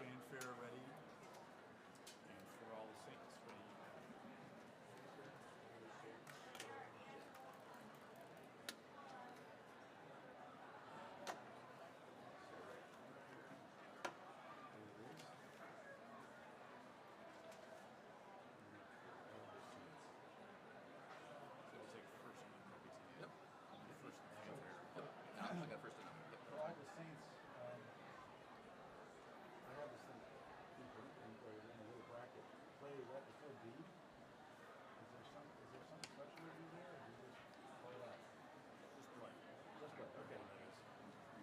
fanfare ready, and for all the saints ready. So we'll take first one. Yep. First fanfare. Yep. No, I got first and number. Yep. For all the saints, I have this thing in a little bracket. Play right before B. Is there something special to do there, or do you just play that? Just play. Just play. Okay.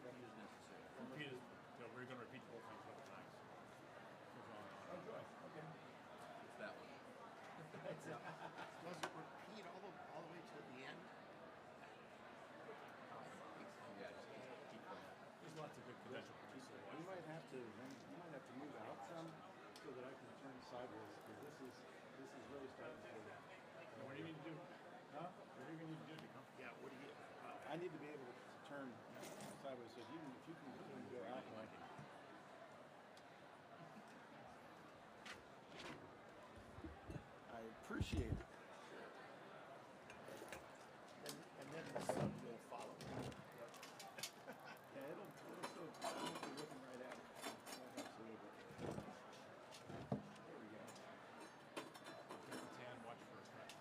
That is necessary. Repeat it. So we're going to repeat the whole thing several times. Goes on and on. Oh, good. Okay. It's that one. Does it repeat all the way to the end? Yeah, just keep going. There's lots of good credential points to watch. You might have to move out some so that I can turn sideways, because this is really starting to. What do you need to do? Huh? What do you need to do to come? Yeah, what do you, I need to be able to turn sideways. So if you can go out like. I appreciate it. and then the sun will follow. Yeah, it'll still be looking right at it. Absolutely. There we go. Take the tan, watch first, right?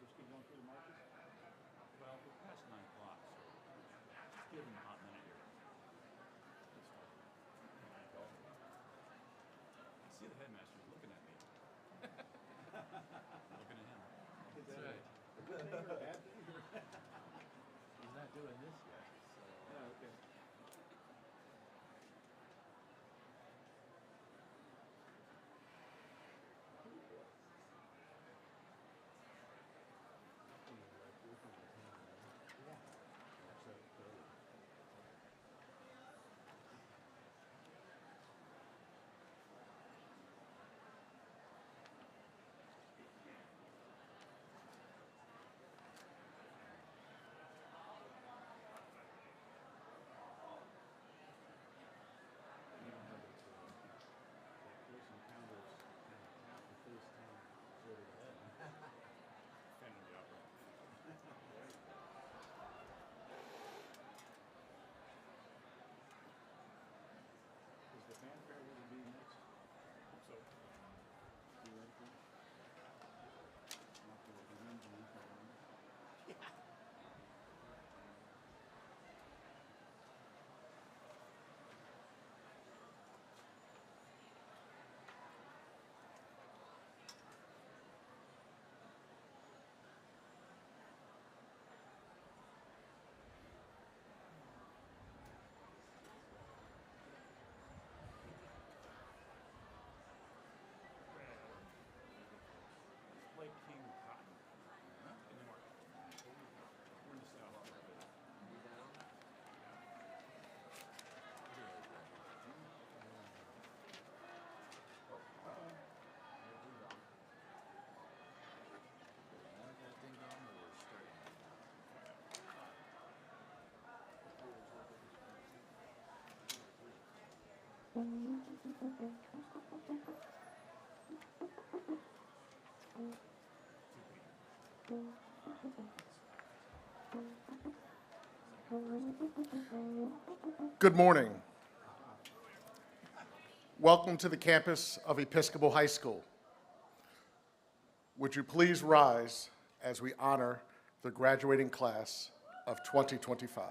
Just keep going through the marches. Well, we're past 9 o'clock, so just give them a hot minute here. That's fine. I see the headmaster's looking at me. Looking at him. That's right. Good thing or bad thing? He's not doing this yet. So. Oh, okay. Yeah. Good morning. Welcome to the campus of Episcopal High School. Would you please rise as we honor the graduating class of 2025.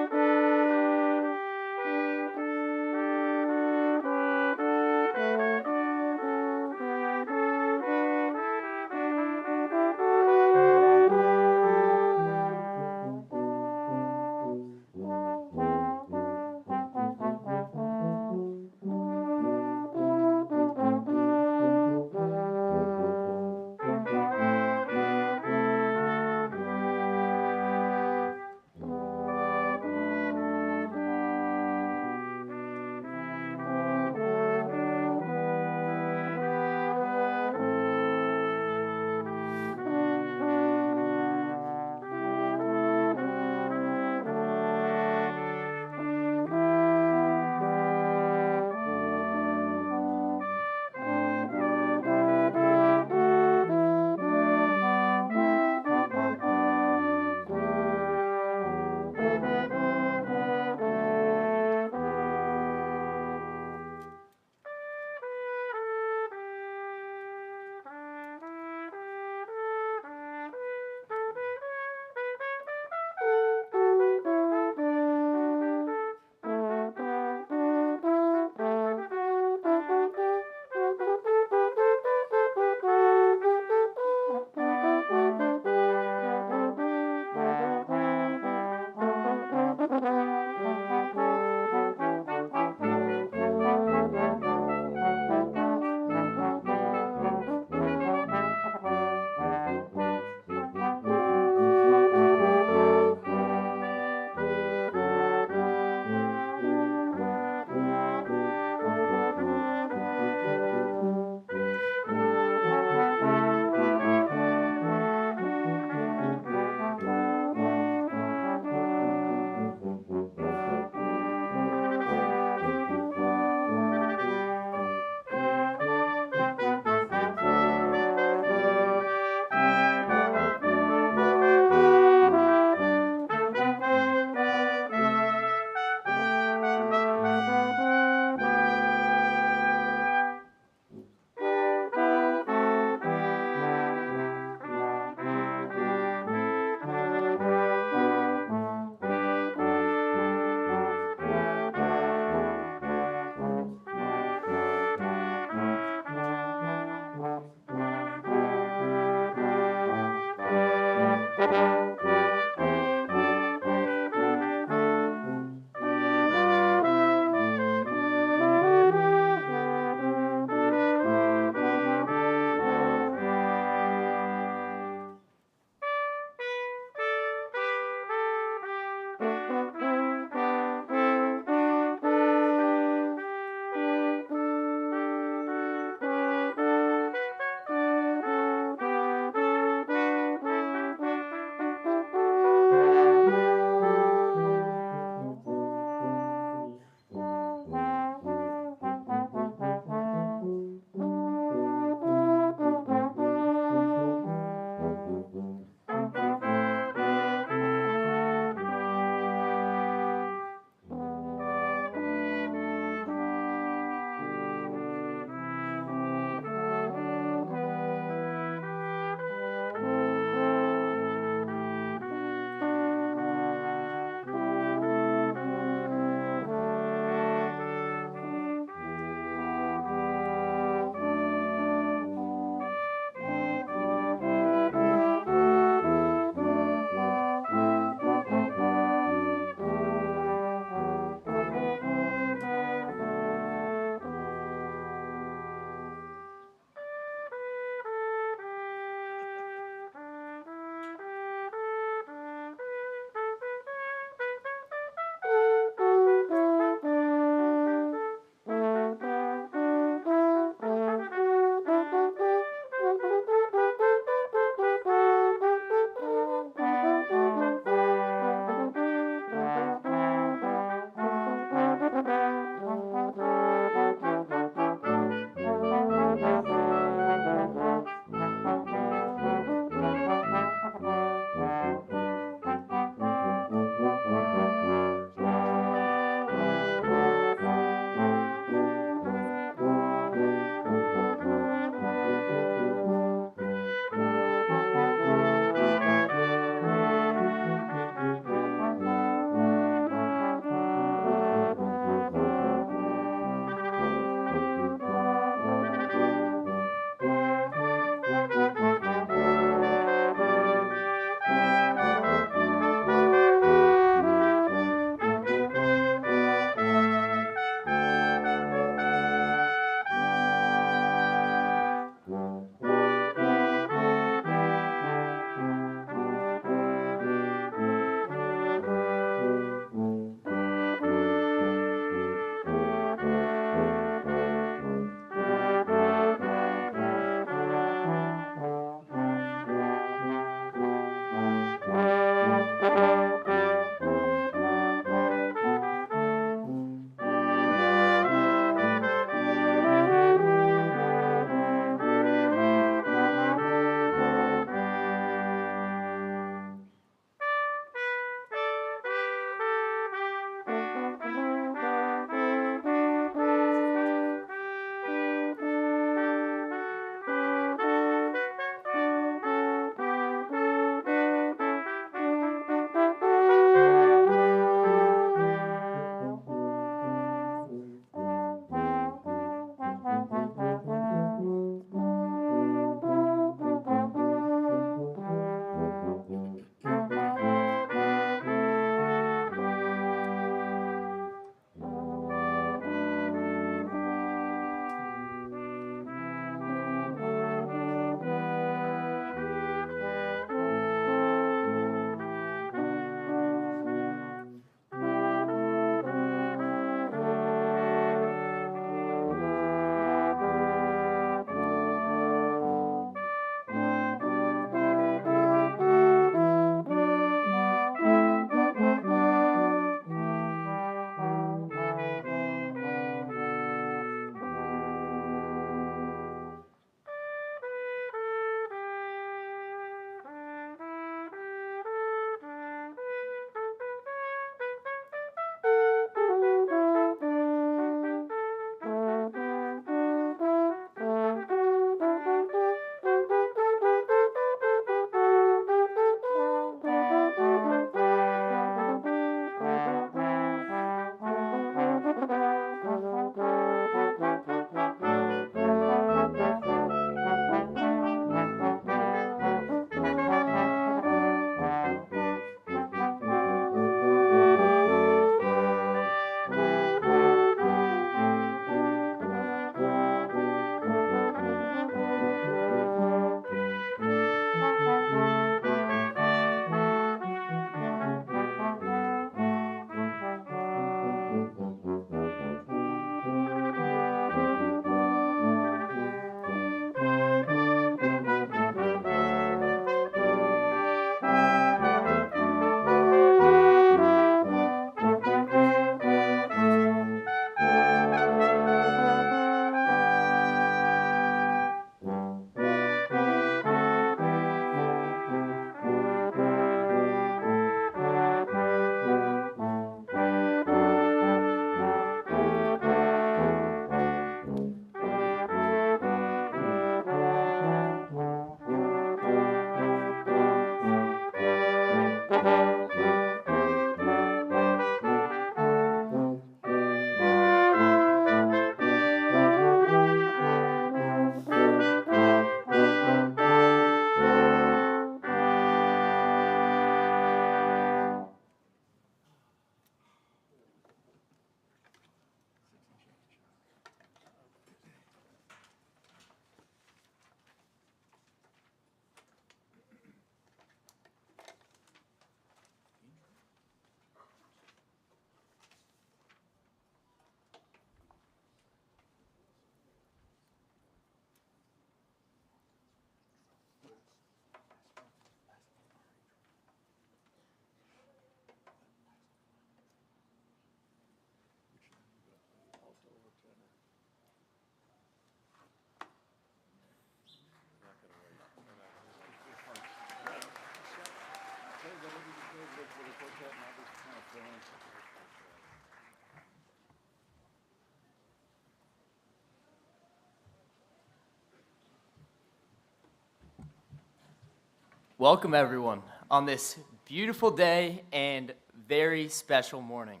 Welcome everyone on this beautiful day and very special morning.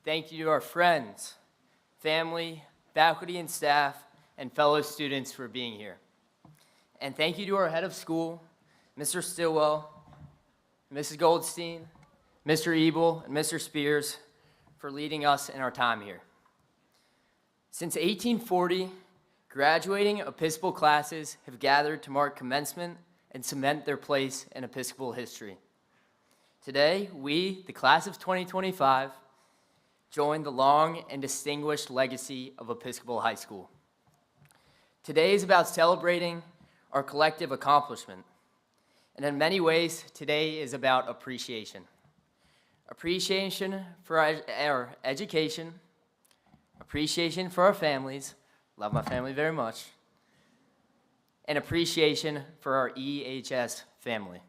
Thank you to our friends, family, faculty and staff, and fellow students for being here. And thank you to our head of school, Mr. Stillwell, Mrs. Goldstein, Mr. Ebel, and Mr. Spears for leading us in our time here. Since 1840, graduating Episcopal classes have gathered to mark commencement and cement their place in Episcopal history. Today, we, the class of 2025, join the long and distinguished legacy of Episcopal High School. Today is about celebrating our collective accomplishment. And in many ways, today is about appreciation. Appreciation for our education, appreciation for our families, love my family very much, and appreciation for our EHS family.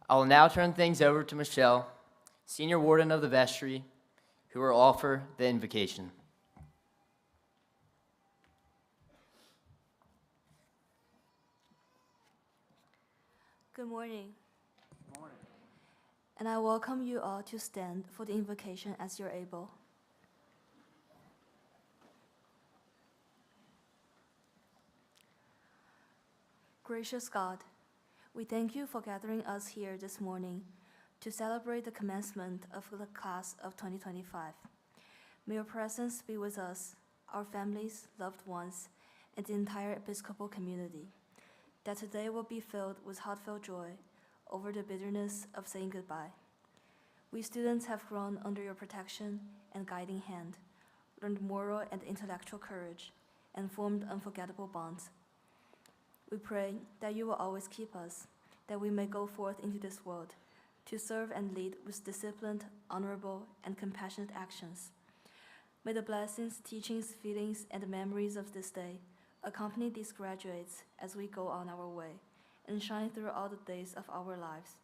I will now turn things over to Michelle, Senior Warden of the Vestry, who will offer the invocation. Good morning. Good morning. And I welcome you all to stand for the invocation as you're able. Gracious God, we thank you for gathering us here this morning to celebrate the commencement of the class of 2025. May your presence be with us, our families, loved ones, and the entire Episcopal community, that today will be filled with heartfelt joy over the bitterness of saying goodbye. We students have grown under your protection and guiding hand, learned moral and intellectual courage, and formed unforgettable bonds. We pray that you will always keep us, that we may go forth into this world to serve and lead with disciplined, honorable, and compassionate actions. May the blessings, teachings, feelings, and memories of this day accompany these graduates as we go on our way and shine through all the days of our lives.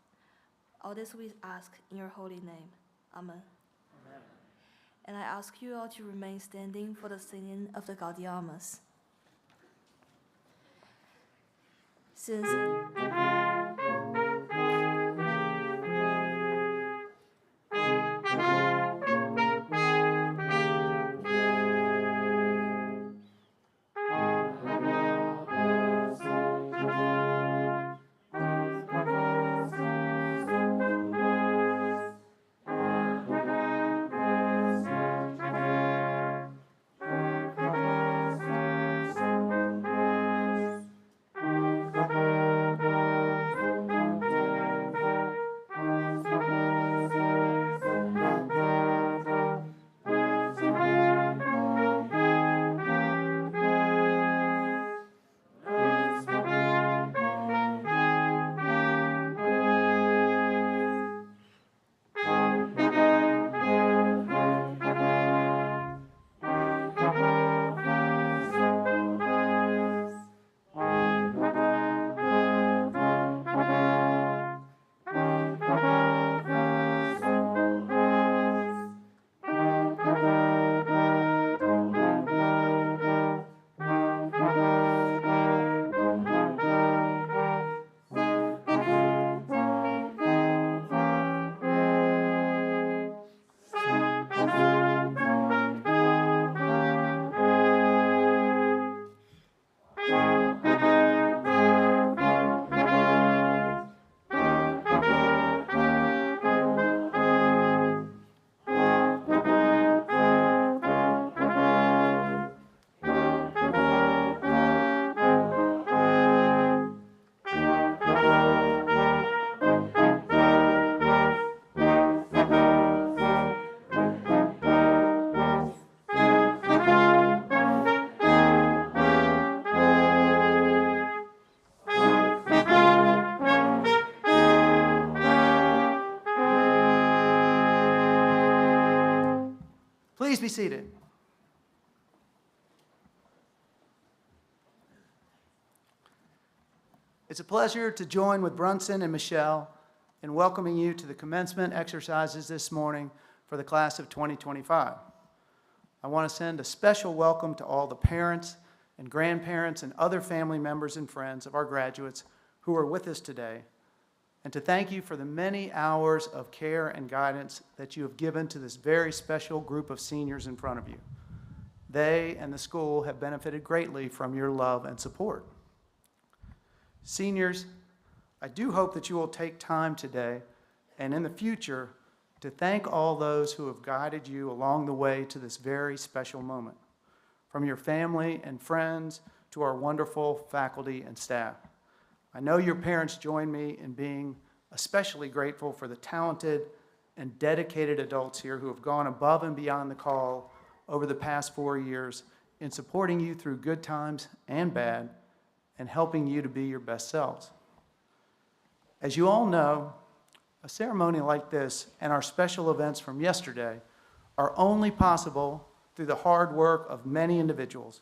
All this we ask in your holy name. Amen. Amen. And I ask you all to remain standing for the singing of the Gaudiamus. Since Please be seated. It's a pleasure to join with Brunson and Michelle in welcoming you to the commencement exercises this morning for the class of 2025. I want to send a special welcome to all the parents and grandparents and other family members and friends of our graduates who who are with us today, and to thank you for the many hours of care and guidance that you have given to this very special group of seniors in front of you. They and the school have benefited greatly from your love and support. Seniors, I do hope that you will take time today and in the future to thank all those who have guided you along the way to this very special moment, from your family and friends to our wonderful faculty and staff. I know your parents join me in being especially grateful for the talented and dedicated adults here who have gone above and beyond the call over the past 4 years in supporting you through good times and bad and helping you to be your best selves. As you all know, a ceremony like this and our special events from yesterday are only possible through the hard work of many individuals.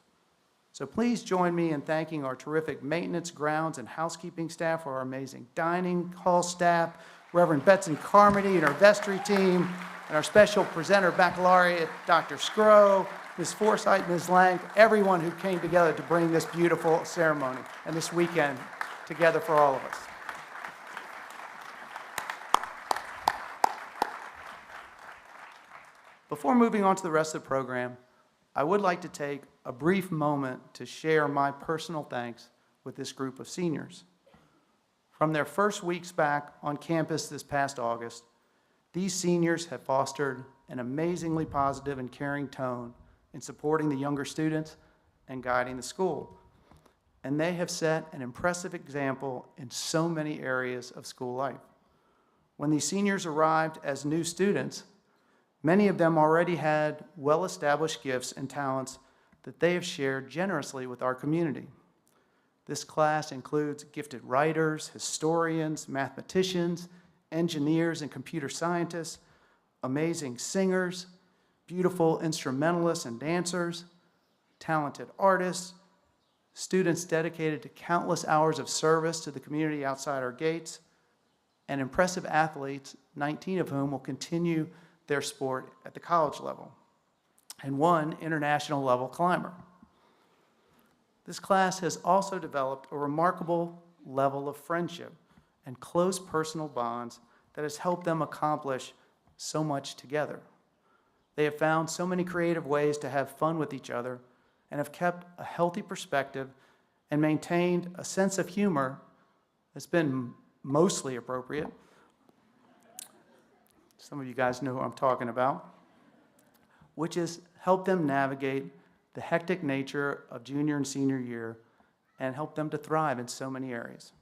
So please join me in thanking our terrific maintenance, grounds, and housekeeping staff, our amazing dining hall staff, Reverend Betson Carmody and our vestry team, and our special presenter baccalaureate, Dr. Scrow, Ms. Forsythe, Ms. Lang, everyone who came together to bring this beautiful ceremony and this weekend together for all of us. Before moving on to the rest of the program, I would like to take a brief moment to share my personal thanks with this group of seniors. From their first weeks back on campus this past August, these seniors have fostered an amazingly positive and caring tone in supporting the younger students and guiding the school. And they have set an impressive example in so many areas of school life. When these seniors arrived as new students, many of them already had well-established gifts and talents that they have shared generously with our community. This class includes gifted writers, historians, mathematicians, engineers and computer scientists, amazing singers, beautiful instrumentalists and dancers, talented artists, students dedicated to countless hours of service to the community outside our gates, and impressive athletes, 19 of whom will continue their sport at the college level, and one international level climber. This class has also developed a remarkable level of friendship and close personal bonds that has helped them accomplish so much together. They have found so many creative ways to have fun with each other and have kept a healthy perspective and maintained a sense of humor that's been mostly appropriate. Some of you guys know who I'm talking about, which has helped them navigate the hectic nature of junior and senior year and helped them to thrive in so many areas.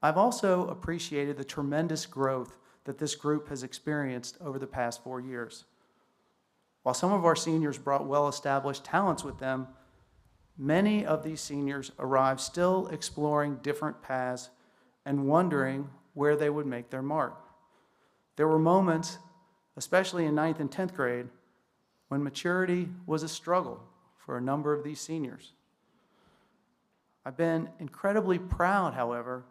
I've also appreciated the tremendous growth that this group has experienced over the past 4 years. While some of our seniors brought well-established talents with them, many of these seniors arrived still exploring different paths and wondering where they would make their mark. There were moments, especially in 9th and 10th grade, when maturity was a struggle for a number of these seniors. I've been incredibly proud, however,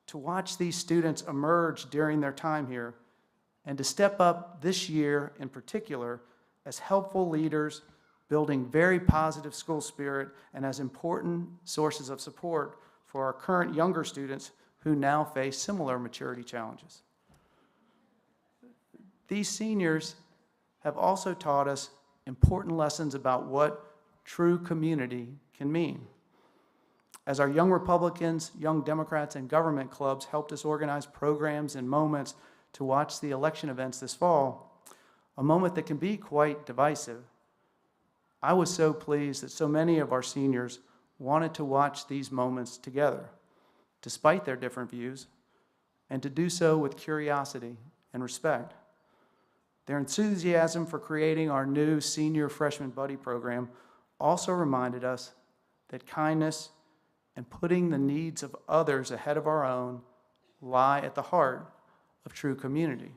to watch these students emerge during their time here and to step up this year in particular as helpful leaders, building very positive school spirit and as important sources of support for our current younger students who now face similar maturity challenges. These seniors have also taught us important lessons about what true community can mean. As our Young Republicans, Young Democrats, and government clubs helped us organize programs and moments to watch the election events this fall, a moment that can be quite divisive, I was so pleased that so many of our seniors wanted to watch these moments together, despite their different views, and to do so with curiosity and respect. Their enthusiasm for creating our new Senior Freshman Buddy program also reminded us that kindness and putting the needs of others ahead of our own lie at the heart of true community.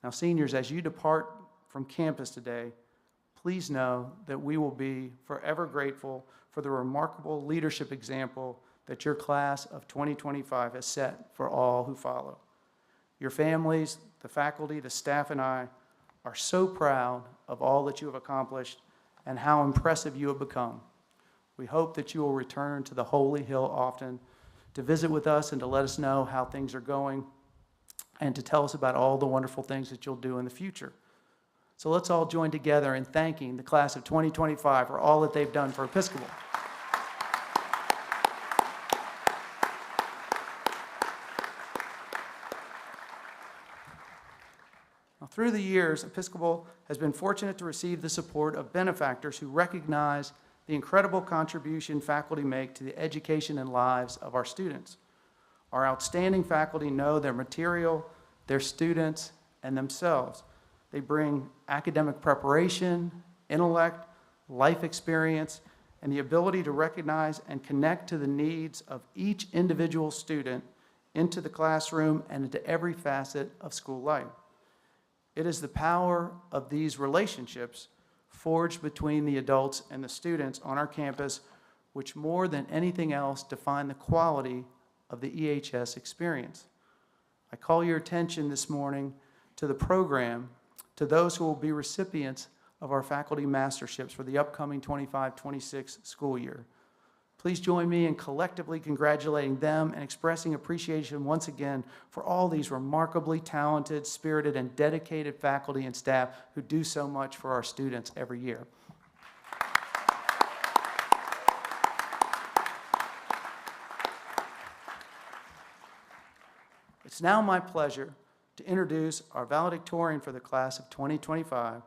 Now, seniors, as you depart from campus today, please know that we will be forever grateful for the remarkable leadership example that your class of 2025 has set for all who follow. Your families, the faculty, the staff, and I are so proud of all that you have accomplished and how impressive you have become. We hope that you will return to the Holy Hill often to visit with us and to let us know how things are going and to tell us about all the wonderful things that you'll do in the future. So let's all join together in thanking the class of 2025 for all that they've done for Episcopal. Now, through the years, Episcopal has been fortunate to receive the support of benefactors who recognize the incredible contribution faculty make to the education and lives of our students. Our outstanding faculty know their material, their students, and themselves. They bring academic preparation, intellect, life experience, and the ability to recognize and connect to the needs of each individual student into the classroom and into every facet of school life. It is the power of these relationships forged between the adults and the students on our campus which more than anything else define the quality of the EHS experience. I call your attention this morning to the program, to those who will be recipients of our faculty masterships for the upcoming 25-26 school year. Please join me in collectively congratulating them and expressing appreciation once again for all these remarkably talented, spirited, and dedicated faculty and staff who do so much for our students every year. It's now my pleasure to introduce our valedictorian for the class of 2025,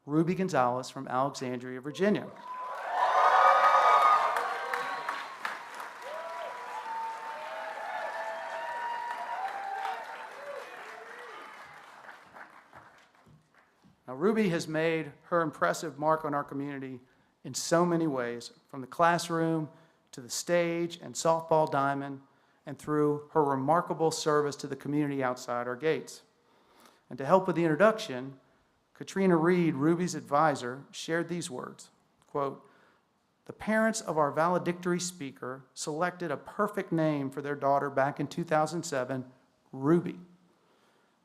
Ruby Gonzalez from Alexandria, Virginia. Now, Ruby has made her impressive mark on our community in so many ways, from the classroom to the stage and softball diamond, and through her remarkable service to the community outside our gates. And to help with the introduction, Katrina Reed, Ruby's advisor, shared these words, quote, "The parents of our valedictory speaker selected a perfect name for their daughter back in 2007, Ruby.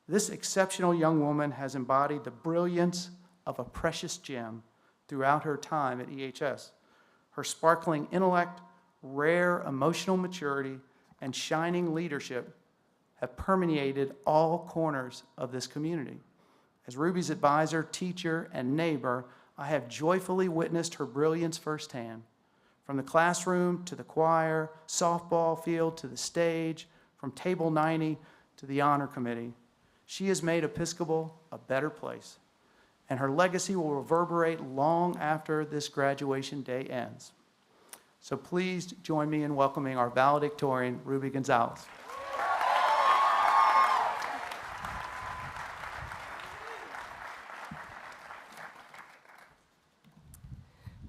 This exceptional young woman has embodied the brilliance of a precious gem throughout her time at EHS. Her sparkling intellect, rare emotional maturity, and shining leadership have permeated all corners of this community. As Ruby's advisor, teacher, and neighbor, I have joyfully witnessed her brilliance firsthand. From the classroom to the choir, softball field to the stage, from table 90 to the honor committee, she has made Episcopal a better place, and her legacy will reverberate long after this graduation day ends. So please join me in welcoming our valedictorian, Ruby Gonzalez."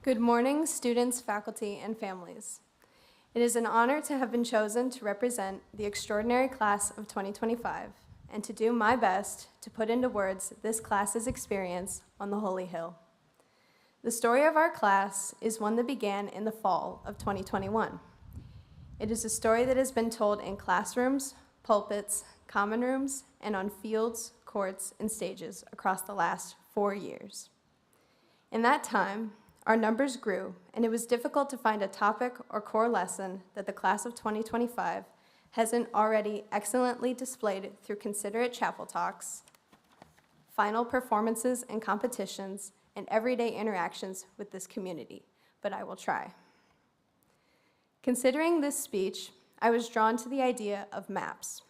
Good morning, students, faculty, and families. It is an honor to have been chosen to represent the extraordinary class of 2025 and to do my best to put into words this class's experience on the Holy Hill. The story of our class is one that began in the fall of 2021. It is a story that has been told in classrooms, pulpits, common rooms, and on fields, courts, and stages across the last 4 years. In that time, our numbers grew, and it was difficult to find a topic or core lesson that the class of 2025 hasn't already excellently displayed through considerate chapel talks, final performances and competitions, and everyday interactions with this community, but I will try. Considering this speech, I was drawn to the idea of maps.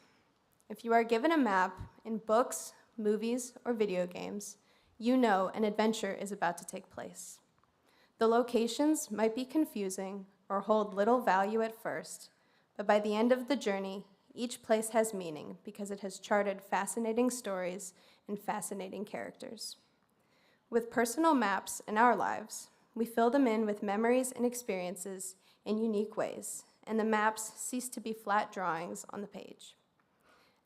If you are given a map in books, movies, or video games, you know an adventure is about to take place. The locations might be confusing or hold little value at first, but by the end of the journey, each place has meaning because it has charted fascinating stories and fascinating characters. With personal maps in our lives, we fill them in with memories and experiences in unique ways, and the maps cease to be flat drawings on the page.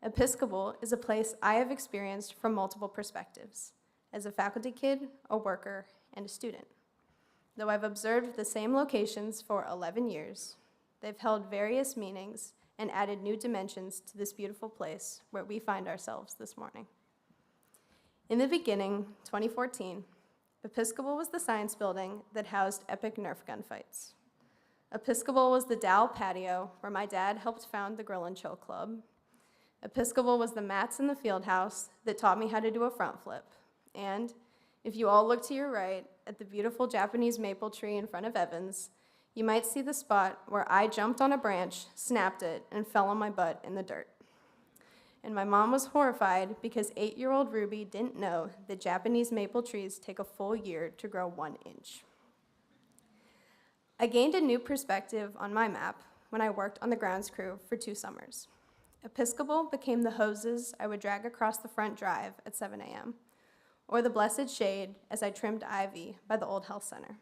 Episcopal is a place I have experienced from multiple perspectives, as a faculty kid, a worker, and a student. Though I've observed the same locations for 11 years, they've held various meanings and added new dimensions to this beautiful place where we find ourselves this morning. In the beginning, 2014, Episcopal was the science building that housed epic Nerf gunfights. Episcopal was the Dow patio where my dad helped found the Grill and Chill Club. Episcopal was the mats in the field house that taught me how to do a front flip. And if you all look to your right at the beautiful Japanese maple tree in front of Evans, you might see the spot where I jumped on a branch, snapped it, and fell on my butt in the dirt. And my mom was horrified because 8-year-old Ruby didn't know that Japanese maple trees take a full year to grow 1 inch. I gained a new perspective on my map when I worked on the grounds crew for 2 summers. Episcopal became the hoses I would drag across the front drive at 7 a.m., or the blessed shade as I trimmed ivy by the old health center.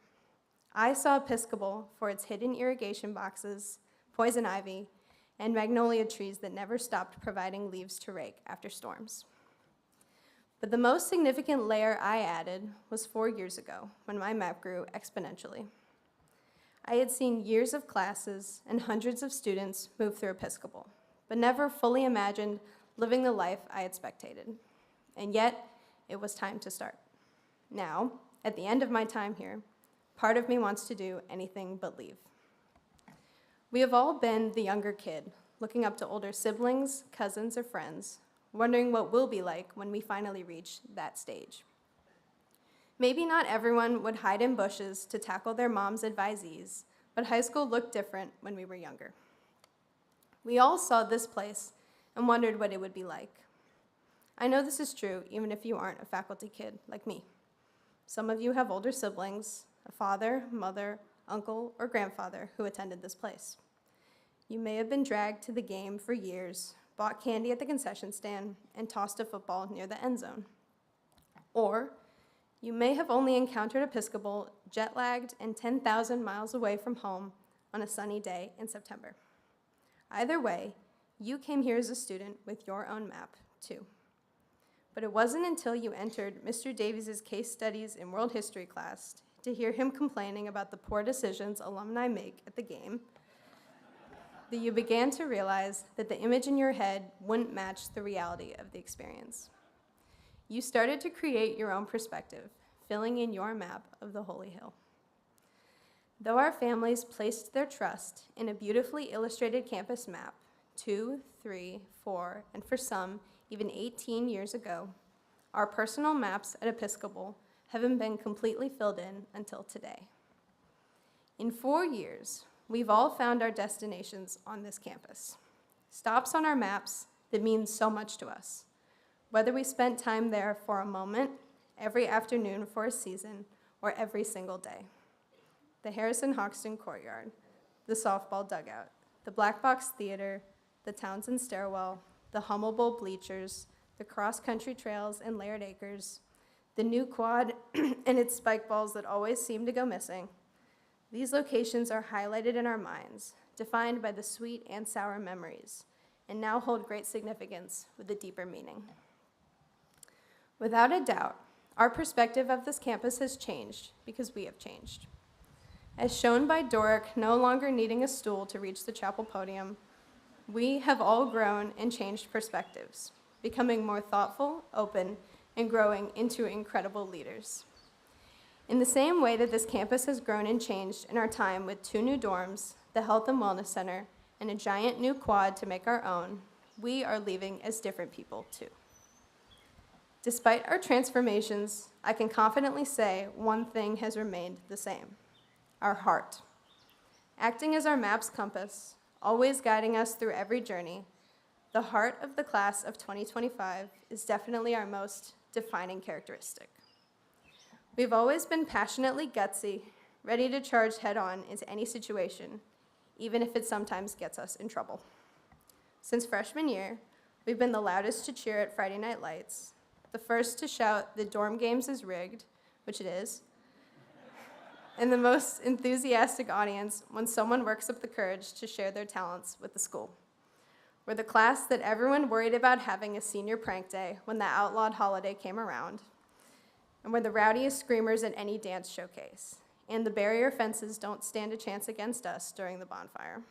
I saw Episcopal for its hidden irrigation boxes, poison ivy, and magnolia trees that never stopped providing leaves to rake after storms. But the most significant layer I added was 4 years ago when my map grew exponentially. I had seen years of classes and hundreds of students move through Episcopal, but never fully imagined living the life I had spectated. And yet, it was time to start. Now, at the end of my time here, part of me wants to do anything but leave. We have all been the younger kid, looking up to older siblings, cousins, or friends, wondering what we'll be like when we finally reach that stage. Maybe not everyone would hide in bushes to tackle their mom's advisees, but high school looked different when we were younger. We all saw this place and wondered what it would be like. I know this is true even if you aren't a faculty kid like me. Some of you have older siblings, a father, mother, uncle, or grandfather who attended this place. You may have been dragged to the game for years, bought candy at the concession stand, and tossed a football near the end zone. Or you may have only encountered Episcopal jet-lagged and 10,000 miles away from home on a sunny day in September. Either way, you came here as a student with your own map, too. But it wasn't until you entered Mr. Davies' case studies in world history class to hear him complaining about the poor decisions alumni make at the game that you began to realize that the image in your head wouldn't match the reality of the experience. You started to create your own perspective, filling in your map of the Holy Hill. Though our families placed their trust in a beautifully illustrated campus map 2, 3, 4, and for some, even 18 years ago, our personal maps at Episcopal haven't been completely filled in until today. In 4 years, we've all found our destinations on this campus, stops on our maps that mean so much to us, whether we spent time there for a moment, every afternoon for a season, or every single day. The Harrison Hoxton Courtyard, the softball dugout, the Black Box Theater, the Townsend Stairwell, the Hummel Bowl bleachers, the cross-country trails and Laird Acres, the new quad and its spike balls that always seem to go missing. These locations are highlighted in our minds, defined by the sweet and sour memories, and now hold great significance with a deeper meaning. Without a doubt, our perspective of this campus has changed because we have changed. As shown by Doric no longer needing a stool to reach the chapel podium, we have all grown and changed perspectives, becoming more thoughtful, open, and growing into incredible leaders. In the same way that this campus has grown and changed in our time with 2 new dorms, the Health and Wellness Center, and a giant new quad to make our own, we are leaving as different people too. Despite our transformations, I can confidently say one thing has remained the same: our heart. Acting as our map's compass, always guiding us through every journey, the heart of the class of 2025 is definitely our most defining characteristic. We've always been passionately gutsy, ready to charge head-on into any situation, even if it sometimes gets us in trouble. Since freshman year, we've been the loudest to cheer at Friday Night Lights, the first to shout the dorm games is rigged, which it is, and the most enthusiastic audience when someone works up the courage to share their talents with the school. We're the class that everyone worried about having a senior prank day when the outlawed holiday came around, and we're the rowdiest screamers at any dance showcase, and the barrier fences don't stand a chance against us during the bonfire.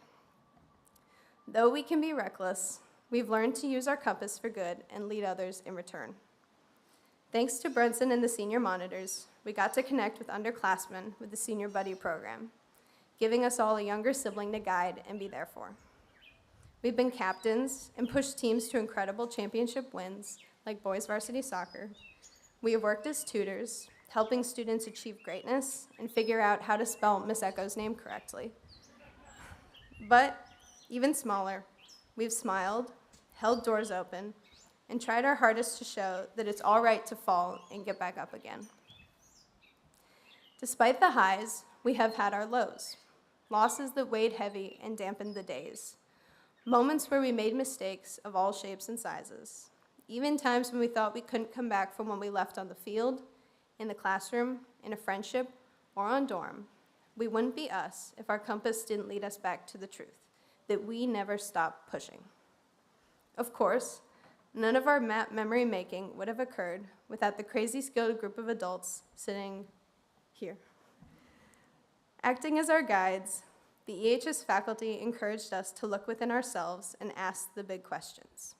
Though we can be reckless, we've learned to use our compass for good and lead others in return. Thanks to Brunson and the senior monitors, we got to connect with underclassmen with the Senior Buddy program. giving us all a younger sibling to guide and be there for. We've been captains and pushed teams to incredible championship wins, like boys varsity soccer. We have worked as tutors, helping students achieve greatness and figure out how to spell Miss Echo's name correctly. But even smaller, we've smiled, held doors open, and tried our hardest to show that it's all right to fall and get back up again. Despite the highs, we have had our lows, losses that weighed heavy and dampened the days, moments where we made mistakes of all shapes and sizes, even times when we thought we couldn't come back from when we left on the field, in the classroom, in a friendship, or on dorm. We wouldn't be us if our compass didn't lead us back to the truth, that we never stop pushing. Of course, none of our map memory making would have occurred without the crazy skilled group of adults sitting here. Acting as our guides, the EHS faculty encouraged us to look within ourselves and ask the big questions.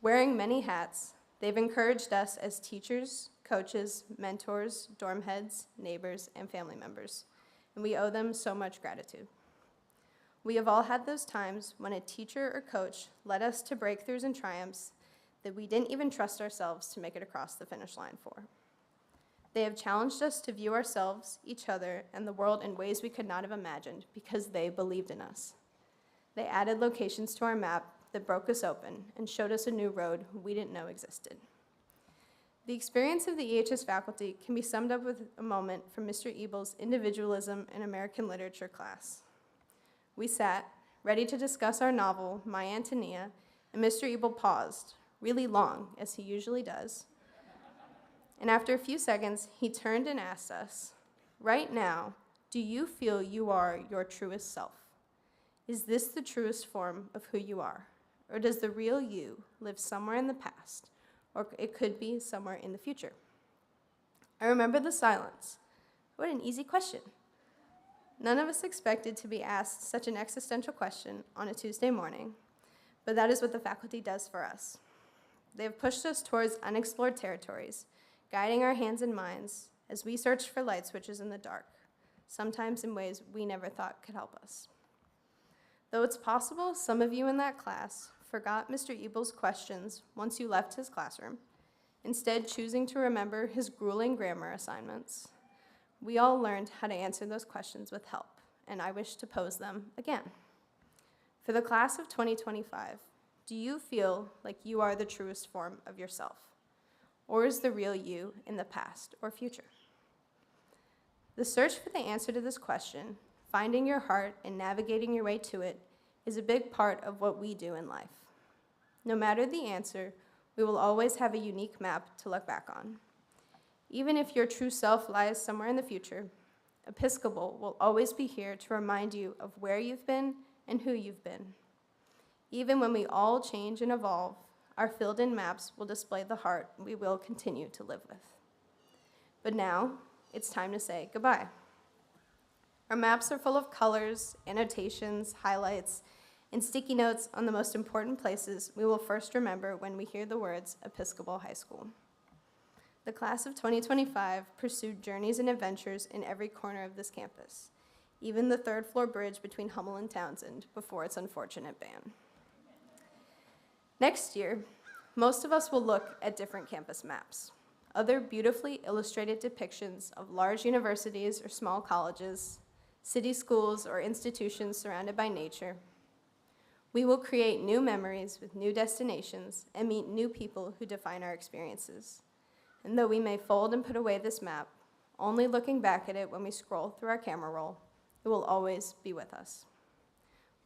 Wearing many hats, they've encouraged us as teachers, coaches, mentors, dorm heads, neighbors, and family members, and we owe them so much gratitude. We have all had those times when a teacher or coach led us to breakthroughs and triumphs that we didn't even trust ourselves to make it across the finish line for. They have challenged us to view ourselves, each other, and the world in ways we could not have imagined because they believed in us. They added locations to our map that broke us open and showed us a new road we didn't know existed. The experience of the EHS faculty can be summed up with a moment from Mr. Ebel's Individualism in American Literature class. We sat, ready to discuss our novel, My Antonia, and Mr. Ebel paused, really long, as he usually does. And after a few seconds, he turned and asked us, right now, do you feel you are your truest self? Is this the truest form of who you are? Or does the real you live somewhere in the past? Or it could be somewhere in the future? I remember the silence. What an easy question. None of us expected to be asked such an existential question on a Tuesday morning, but that is what the faculty does for us. They have pushed us towards unexplored territories, guiding our hands and minds as we search for light switches in the dark, sometimes in ways we never thought could help us. Though it's possible some of you in that class forgot Mr. Ebel's questions once you left his classroom, instead choosing to remember his grueling grammar assignments, we all learned how to answer those questions with help, and I wish to pose them again. For the class of 2025, do you feel like you are the truest form of yourself? Or is the real you in the past or future? The search for the answer to this question, finding your heart and navigating your way to it, is a big part of what we do in life. No matter the answer, we will always have a unique map to look back on. Even if your true self lies somewhere in the future, Episcopal will always be here to remind you of where you've been and who you've been. Even when we all change and evolve, our filled-in maps will display the heart we will continue to live with. But now, it's time to say goodbye. Our maps are full of colors, annotations, highlights, and sticky notes on the most important places we will first remember when we hear the words Episcopal High School. The class of 2025 pursued journeys and adventures in every corner of this campus, even the third-floor bridge between Hummel and Townsend before its unfortunate ban. Next year, most of us will look at different campus maps, other beautifully illustrated depictions of large universities or small colleges, city schools or institutions surrounded by nature. We will create new memories with new destinations and meet new people who define our experiences. And though we may fold and put away this map, only looking back at it when we scroll through our camera roll, it will always be with us.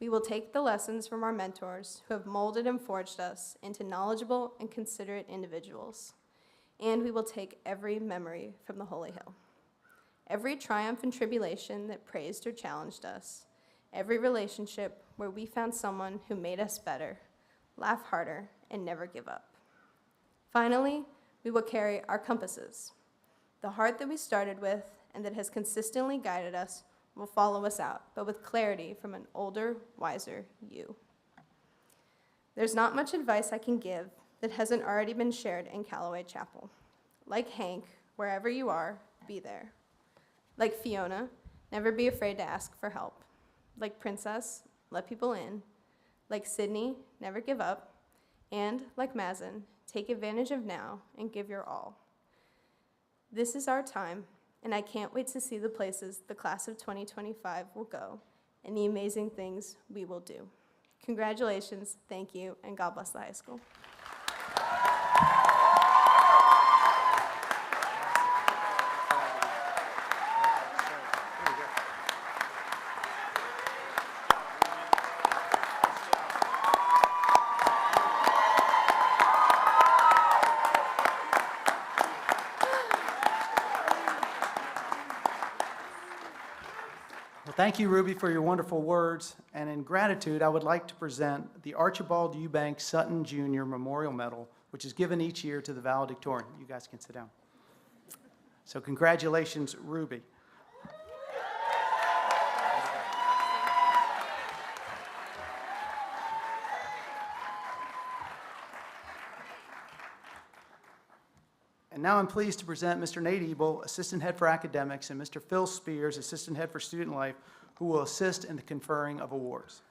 We will take the lessons from our mentors who have molded and forged us into knowledgeable and considerate individuals. And we will take every memory from the Holy Hill. Every triumph and tribulation that praised or challenged us, every relationship where we found someone who made us better, laugh harder, and never give up. Finally, we will carry our compasses. The heart that we started with and that has consistently guided us will follow us out, but with clarity from an older, wiser you. There's not much advice I can give that hasn't already been shared in Callaway Chapel. Like Hank, wherever you are, be there. Like Fiona, never be afraid to ask for help. Like Princess, let people in. Like Sydney, never give up. And like Mazen, take advantage of now and give your all. This is our time, and I can't wait to see the places the class of 2025 will go and the amazing things we will do. Congratulations, thank you, and God bless the high school. Thank you, Ruby, for your wonderful words. And in gratitude, I would like to present the Archibald Eubank Sutton Jr. Memorial Medal, which is given each year to the valedictorian. You guys can sit down. So congratulations, Ruby. And now I'm pleased to present Mr. Nate Ebel, Assistant Head for Academics, and Mr. Phil Spears, Assistant Head for Student Life, who will assist in the conferring of awards.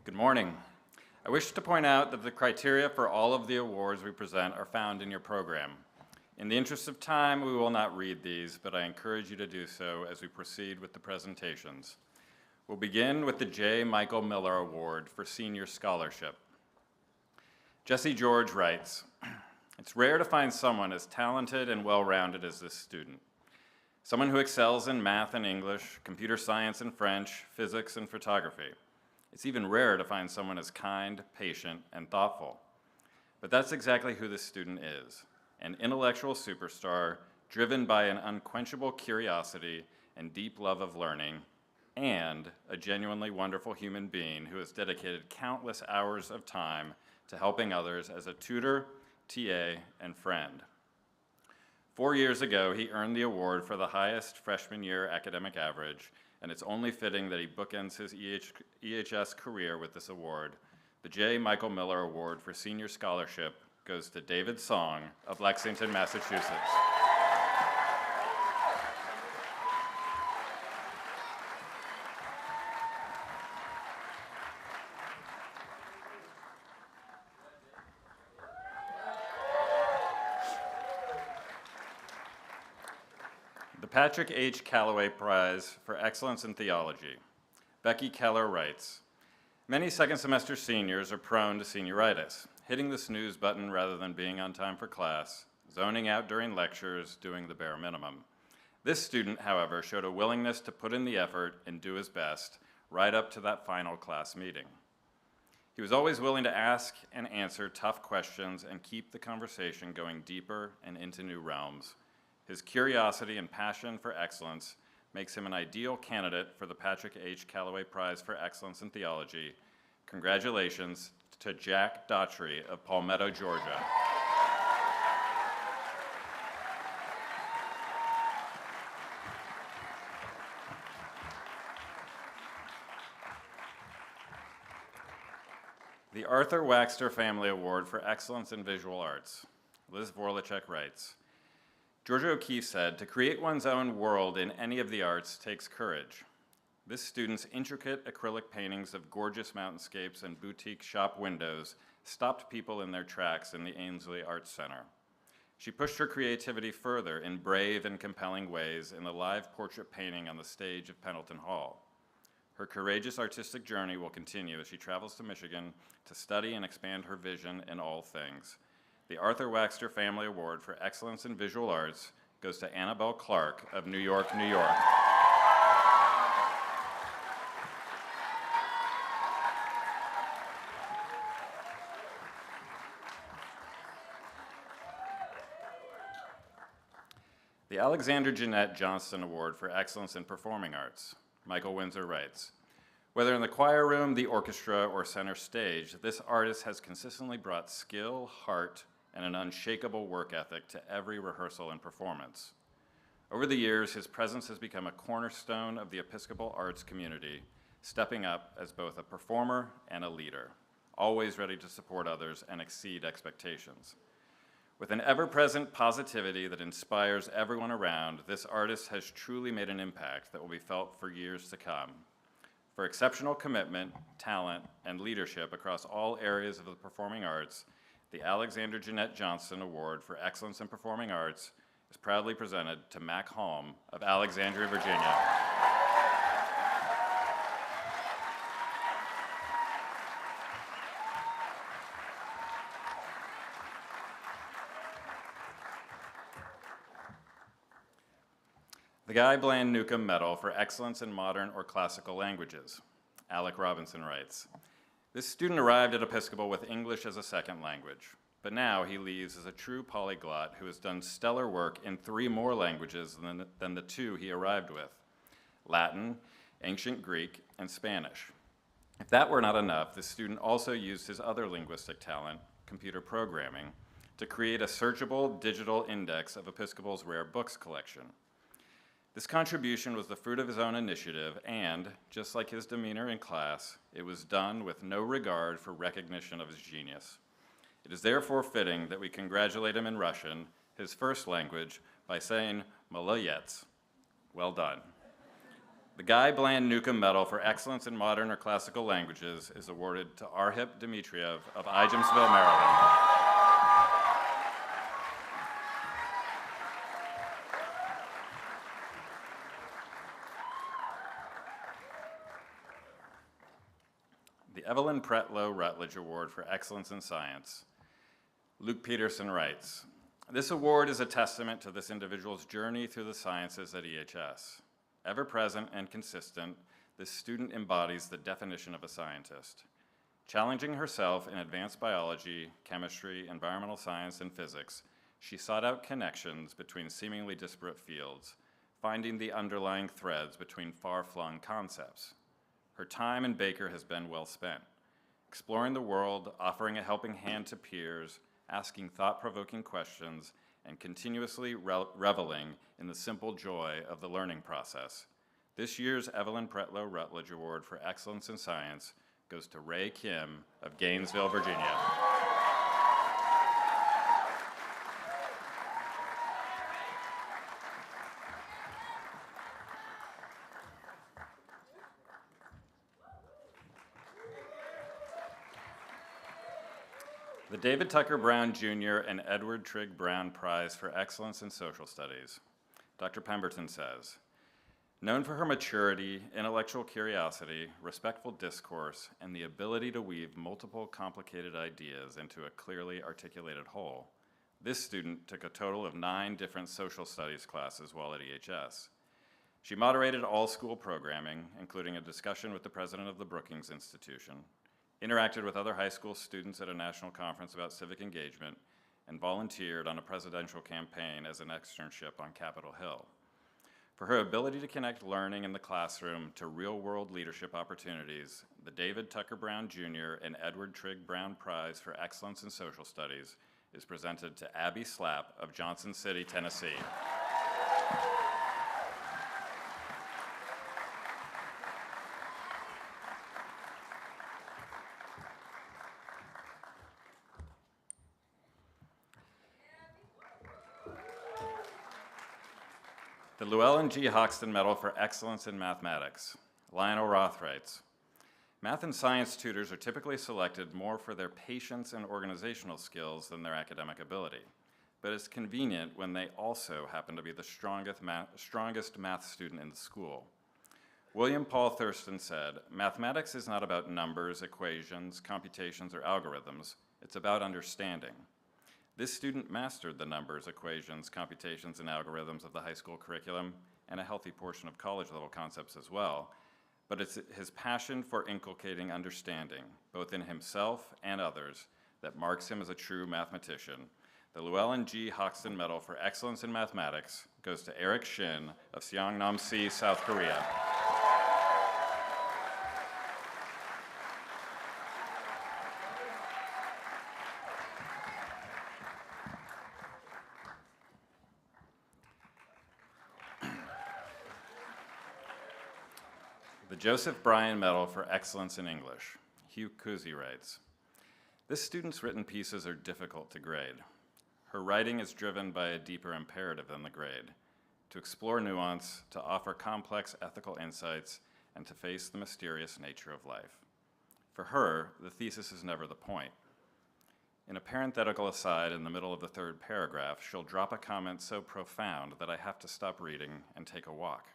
Good morning. I wish to point out that the criteria for all of the awards we present are found in your program. In the interest of time, we will not read these, but I encourage you to do so as we proceed with the presentations. We'll begin with the J. Michael Miller Award for Senior Scholarship. Jesse George writes, "It's rare to find someone as talented and well-rounded as this student. Someone who excels in math and English, computer science and French, physics and photography. It's even rare to find someone as kind, patient, and thoughtful. But that's exactly who this student is, an intellectual superstar driven by an unquenchable curiosity and deep love of learning, and a genuinely wonderful human being who has dedicated countless hours of time to helping others as a tutor, TA, and friend. 4 years ago, he earned the award for the highest freshman year academic average, and it's only fitting that he bookends his EHS career with this award. The J. Michael Miller Award for Senior Scholarship goes to David Song of Lexington, Massachusetts. The Patrick H. Calloway Prize for Excellence in Theology. Becky Keller writes, "Many second semester seniors are prone to senioritis, hitting the snooze button rather than being on time for class, zoning out during lectures, doing the bare minimum. This student, however, showed a willingness to put in the effort and do his best right up to that final class meeting. He was always willing to ask and answer tough questions and keep the conversation going deeper and into new realms. His curiosity and passion for excellence makes him an ideal candidate for the Patrick H. Calloway Prize for Excellence in Theology. Congratulations to Jack Daughtry of Palmetto, Georgia." The Arthur Waxter Family Award for Excellence in Visual Arts. Liz Vorlacek writes, "Georgia O'Keeffe said, 'To create one's own world in any of the arts takes courage.' This student's intricate acrylic paintings of gorgeous mountainscapes and boutique shop windows stopped people in their tracks in the Ainsley Arts Center. She pushed her creativity further in brave and compelling ways in the live portrait painting on the stage of Pendleton Hall. Her courageous artistic journey will continue as she travels to Michigan to study and expand her vision in all things. The Arthur Waxter Family Award for Excellence in Visual Arts goes to Annabelle Clark of New York, New York." The Alexander Jeanette Johnston Award for Excellence in Performing Arts. Michael Windsor writes, "Whether in the choir room, the orchestra, or center stage, this artist has consistently brought skill, heart, and an unshakable work ethic to every rehearsal and performance. Over the years, his presence has become a cornerstone of the Episcopal arts community, stepping up as both a performer and a leader, always ready to support others and exceed expectations. With an ever-present positivity that inspires everyone around, this artist has truly made an impact that will be felt for years to come. For exceptional commitment, talent, and leadership across all areas of the performing arts, the Alexander Jeanette Johnson Award for Excellence in Performing Arts is proudly presented to Mac Holm of Alexandria, Virginia. The Guy Bland Newcomb Medal for Excellence in Modern or Classical Languages. Alec Robinson writes, this student arrived at Episcopal with English as a second language, but now he leaves as a true polyglot who has done stellar work in 3 more languages than the 2 he arrived with: Latin, Ancient Greek, and Spanish. If that were not enough, this student also used his other linguistic talent, computer programming, to create a searchable digital index of Episcopal's rare books collection. This contribution was the fruit of his own initiative, and, just like his demeanor in class, it was done with no regard for recognition of his genius. It is therefore fitting that we congratulate him in Russian, his first language, by saying "Molodets." Well done. The Guy Bland Newcomb Medal for Excellence in Modern or Classical Languages is awarded to Arhip Dmitriev of Igemsville, Maryland. The Evelyn Pretlow Rutledge Award for Excellence in Science. Luke Peterson writes, this award is a testament to this individual's journey through the sciences at EHS. Ever present and consistent, this student embodies the definition of a scientist. Challenging herself in advanced biology, chemistry, environmental science, and physics, she sought out connections between seemingly disparate fields, finding the underlying threads between far-flung concepts. Her time in Baker has been well spent, exploring the world, offering a helping hand to peers, asking thought-provoking questions, and continuously reveling in the simple joy of the learning process. This year's Evelyn Pretlow Rutledge Award for Excellence in Science goes to Ray Kim of Gainesville, Virginia. The David Tucker Brown Jr. and Edward Trigg Brown Prize for Excellence in Social Studies. Dr. Pemberton says, known for her maturity, intellectual curiosity, respectful discourse, and the ability to weave multiple complicated ideas into a clearly articulated whole, this student took a total of 9 different social studies classes while at EHS. She moderated all school programming, including a discussion with the president of the Brookings Institution, interacted with other high school students at a national conference about civic engagement, and volunteered on a presidential campaign as an externship on Capitol Hill. For her ability to connect learning in the classroom to real-world leadership opportunities, the David Tucker Brown Jr. and Edward Trigg Brown Prize for Excellence in Social Studies is presented to Abby Slapp of Johnson City, Tennessee. The Llewellyn G. Hoxton Medal for Excellence in Mathematics. Lionel Roth writes, math and science tutors are typically selected more for their patience and organizational skills than their academic ability, but it's convenient when they also happen to be the strongest math student in the school. William Paul Thurston said, mathematics is not about numbers, equations, computations, or algorithms. It's about understanding. This student mastered the numbers, equations, computations, and algorithms of the high school curriculum and a healthy portion of college-level concepts as well, but it's his passion for inculcating understanding, both in himself and others, that marks him as a true mathematician. The Llewellyn G. Hoxton Medal for Excellence in Mathematics goes to Eric Shin of Seongnam-si, South Korea. The Joseph Bryan Medal for Excellence in English. Hugh Kuzi writes, this student's written pieces are difficult to grade. Her writing is driven by a deeper imperative than the grade: to explore nuance, to offer complex ethical insights, and to face the mysterious nature of life. For her, the thesis is never the point. In a parenthetical aside in the middle of the third paragraph, she'll drop a comment so profound that I have to stop reading and take a walk.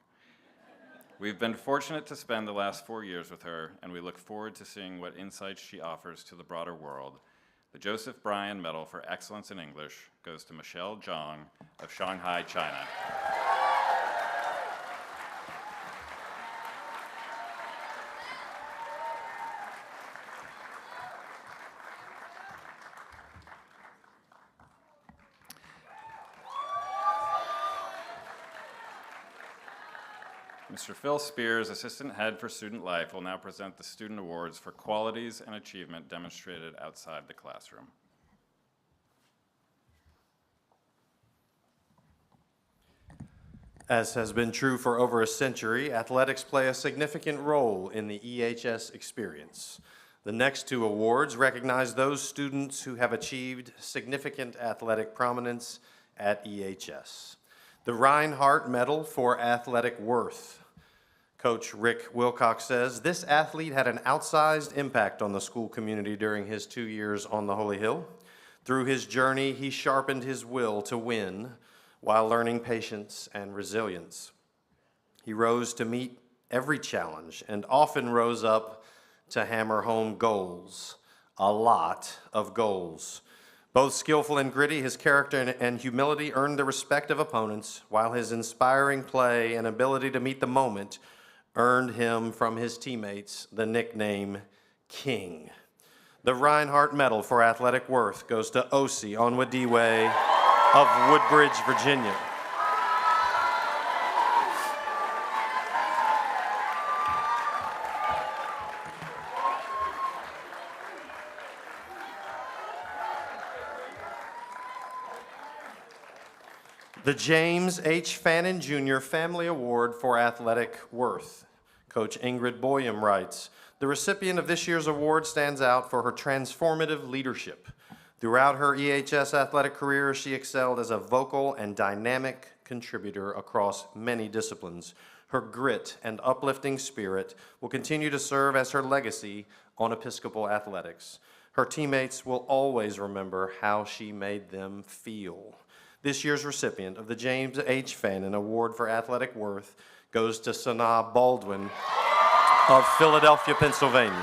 We've been fortunate to spend the last 4 years with her, and we look forward to seeing what insights she offers to the broader world. The Joseph Bryan Medal for Excellence in English goes to Michelle Zhang of Shanghai, China. Mr. Phil Spears, Assistant Head for Student Life, will now present the Student Awards for qualities and achievement demonstrated outside the classroom. As has been true for over a century, athletics play a significant role in the EHS experience. The next two awards recognize those students who have achieved significant athletic prominence at EHS. The Reinhardt Medal for Athletic Worth. Coach Rick Wilcox says, this athlete had an outsized impact on the school community during his 2 years on the Holy Hill. Through his journey, he sharpened his will to win while learning patience and resilience. He rose to meet every challenge and often rose up to hammer home goals, a lot of goals. Both skillful and gritty, his character and humility earned the respect of opponents, while his inspiring play and ability to meet the moment earned him from his teammates the nickname King. The Reinhardt Medal for Athletic Worth goes to Osi Onwadiwe of Woodbridge, Virginia. The James H. Fannin Jr. Family Award for Athletic Worth. Coach Ingrid Boyum writes, the recipient of this year's award stands out for her transformative leadership. Throughout her EHS athletic career, she excelled as a vocal and dynamic contributor across many disciplines. Her grit and uplifting spirit will continue to serve as her legacy on Episcopal athletics. Her teammates will always remember how she made them feel. This year's recipient of the James H. Fannin Award for Athletic Worth goes to Sanaa Baldwin of Philadelphia, Pennsylvania.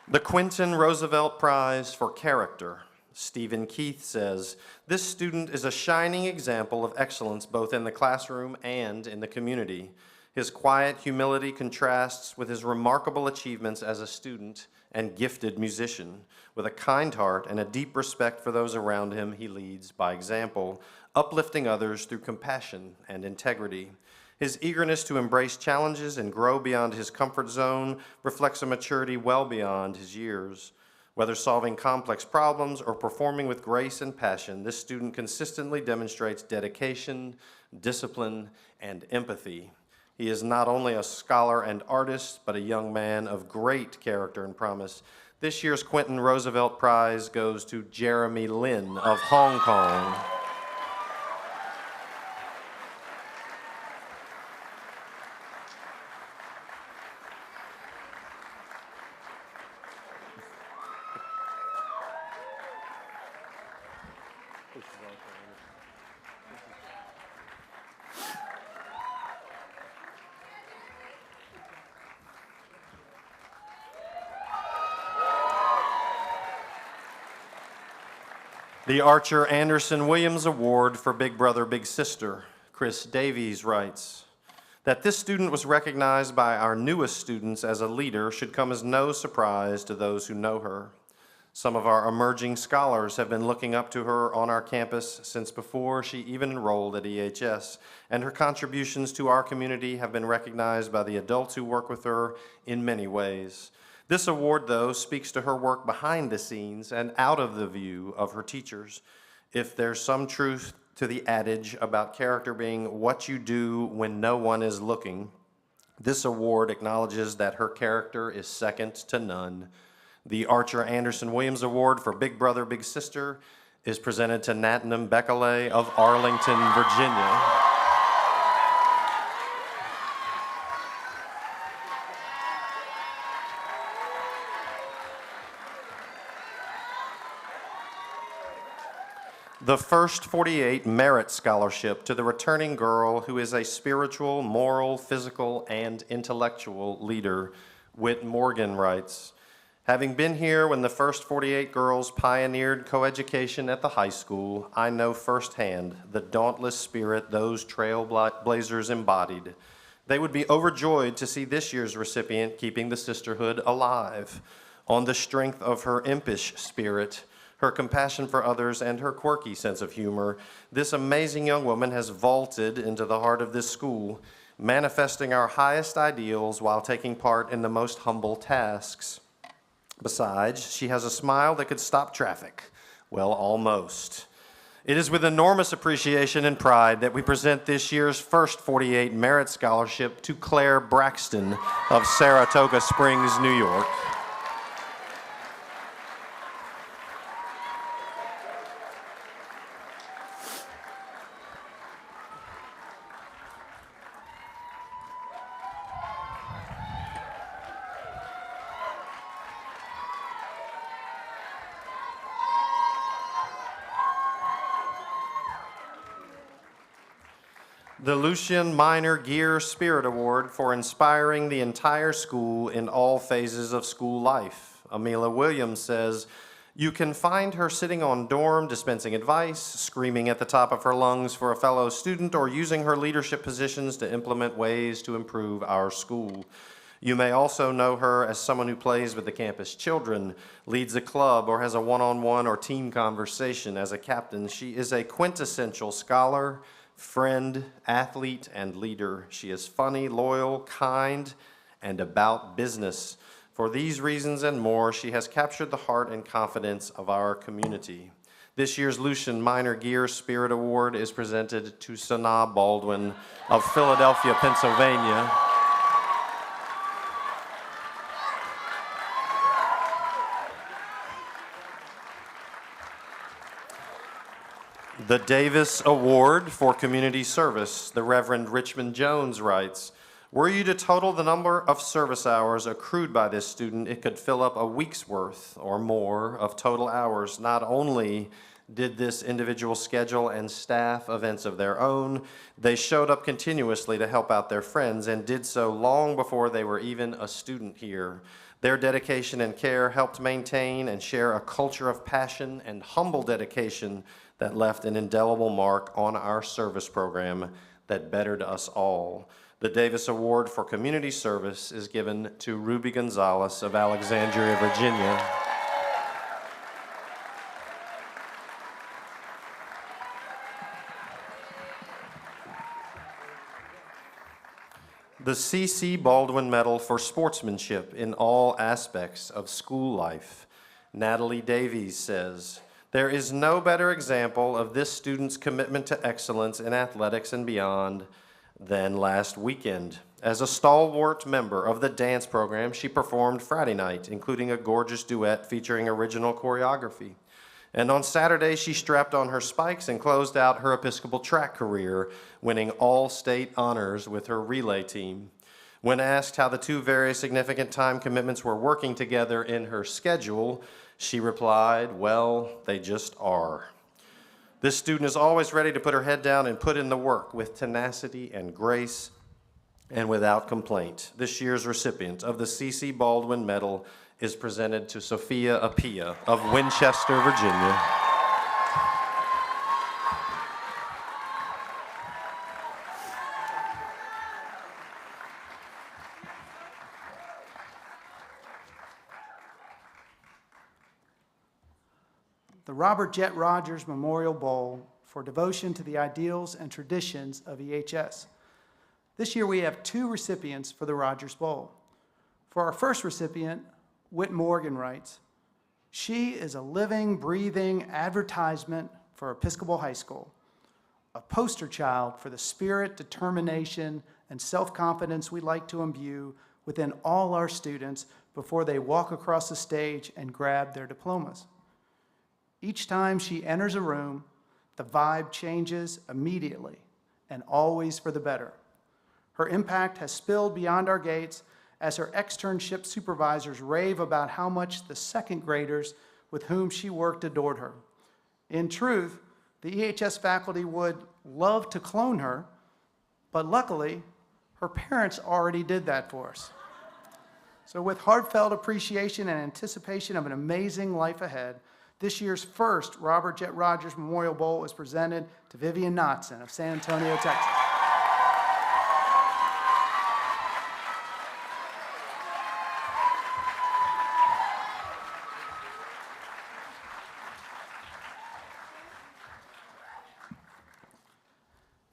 The Quentin Roosevelt Prize for Character. Stephen Keith says, this student is a shining example of excellence both in the classroom and in the community. His quiet humility contrasts with his remarkable achievements as a student and gifted musician. With a kind heart and a deep respect for those around him, he leads by example, uplifting others through compassion and integrity. His eagerness to embrace challenges and grow beyond his comfort zone reflects a maturity well beyond his years. Whether solving complex problems or performing with grace and passion, this student consistently demonstrates dedication, discipline, and empathy. He is not only a scholar and artist, but a young man of great character and promise. This year's Quentin Roosevelt Prize goes to Jeremy Lin of Hong Kong. The Archer Anderson Williams Award for Big Brother, Big Sister. Chris Davies writes, that this student was recognized by our newest students as a leader should come as no surprise to those who know her. Some of our emerging scholars have been looking up to her on our campus since before she even enrolled at EHS, and her contributions to our community have been recognized by the adults who work with her in many ways. This award, though, speaks to her work behind the scenes and out of the view of her teachers. If there's some truth to the adage about character being what you do when no one is looking, this award acknowledges that her character is second to none. The Archer Anderson Williams Award for Big Brother, Big Sister is presented to Natnam Bekele of Arlington, Virginia. The First 48 Merit Scholarship to the returning girl who is a spiritual, moral, physical, and intellectual leader, Whit Morgan writes, having been here when the First 48 girls pioneered coeducation at the high school, I know firsthand the dauntless spirit those trailblazers embodied. They would be overjoyed to see this year's recipient keeping the sisterhood alive. On the strength of her impish spirit, her compassion for others, and her quirky sense of humor, this amazing young woman has vaulted into the heart of this school, manifesting our highest ideals while taking part in the most humble tasks. Besides, she has a smile that could stop traffic. Well, almost. It is with enormous appreciation and pride that we present this year's First 48 Merit Scholarship to Claire Braxton of Saratoga Springs, New York. The Lucian Minor Gear Spirit Award for inspiring the entire school in all phases of school life. Amelia Williams says, you can find her sitting on dorm dispensing advice, screaming at the top of her lungs for a fellow student, or using her leadership positions to implement ways to improve our school. You may also know her as someone who plays with the campus children, leads a club, or has a one-on-one or team conversation as a captain. She is a quintessential scholar, friend, athlete, and leader. She is funny, loyal, kind, and about business. For these reasons and more, she has captured the heart and confidence of our community. This year's Lucian Minor Gear Spirit Award is presented to Sanaa Baldwin of Philadelphia, Pennsylvania. The Davis Award for Community Service, the Reverend Richmond Jones writes, were you to total the number of service hours accrued by this student, it could fill up a week's worth or more of total hours. Not only did this individual schedule and staff events of their own, they showed up continuously to help out their friends and did so long before they were even a student here. Their dedication and care helped maintain and share a culture of passion and humble dedication that left an indelible mark on our service program that bettered us all. The Davis Award for Community Service is given to Ruby Gonzalez of Alexandria, Virginia. The C.C. Baldwin Medal for Sportsmanship in all aspects of school life. Natalie Davies says, there is no better example of this student's commitment to excellence in athletics and beyond than last weekend. As a stalwart member of the dance program, she performed Friday night, including a gorgeous duet featuring original choreography. And on Saturday, she strapped on her spikes and closed out her Episcopal track career, winning all state honors with her relay team. When asked how the two very significant time commitments were working together in her schedule, she replied, well, they just are. This student is always ready to put her head down and put in the work with tenacity and grace and without complaint. This year's recipient of the C.C. Baldwin Medal is presented to Sophia Apia of Winchester, Virginia. The Robert Jet Rogers Memorial Bowl for devotion to the ideals and traditions of EHS. This year we have 2 recipients for the Rogers Bowl. For our first recipient, Whit Morgan writes, she is a living, breathing advertisement for Episcopal High School. a poster child for the spirit, determination, and self-confidence we like to imbue within all our students before they walk across the stage and grab their diplomas. Each time she enters a room, the vibe changes immediately and always for the better. Her impact has spilled beyond our gates as her externship supervisors rave about how much the second graders with whom she worked adored her. In truth, the EHS faculty would love to clone her, but luckily, her parents already did that for us. So with heartfelt appreciation and anticipation of an amazing life ahead, this year's first Robert Jet Rogers Memorial Bowl is presented to Vivian Knotson of San Antonio, Texas.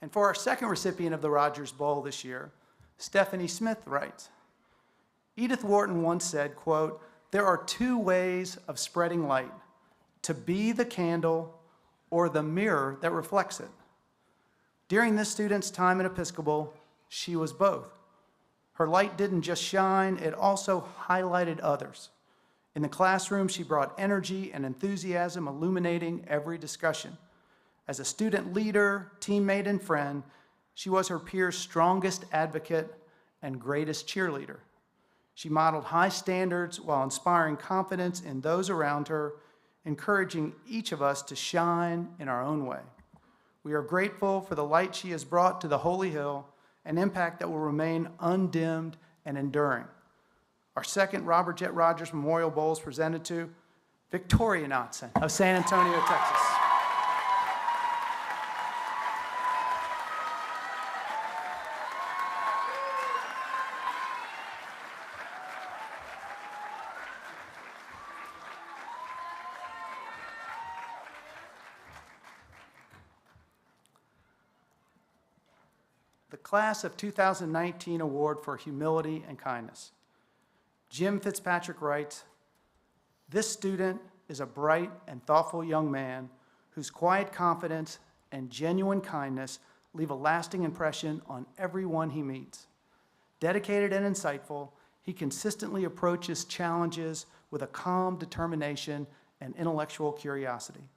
And for our second recipient of the Rogers Bowl this year, Stephanie Smith writes, Edith Wharton once said, quote, "There are two ways of spreading light, to be the candle or the mirror that reflects it." During this student's time at Episcopal, she was both. Her light didn't just shine, it also highlighted others. In the classroom, she brought energy and enthusiasm, illuminating every discussion. As a student leader, teammate, and friend, she was her peers' strongest advocate and greatest cheerleader. She modeled high standards while inspiring confidence in those around her, encouraging each of us to shine in our own way. We are grateful for the light she has brought to the Holy Hill, an impact that will remain undimmed and enduring. Our second Robert Jet Rogers Memorial Bowl is presented to Victoria Knotson of San Antonio, Texas. The Class of 2019 Award for Humility and Kindness. Jim Fitzpatrick writes, "This student is a bright and thoughtful young man whose quiet confidence and genuine kindness leave a lasting impression on everyone he meets. Dedicated and insightful, he consistently approaches challenges with a calm determination and intellectual curiosity.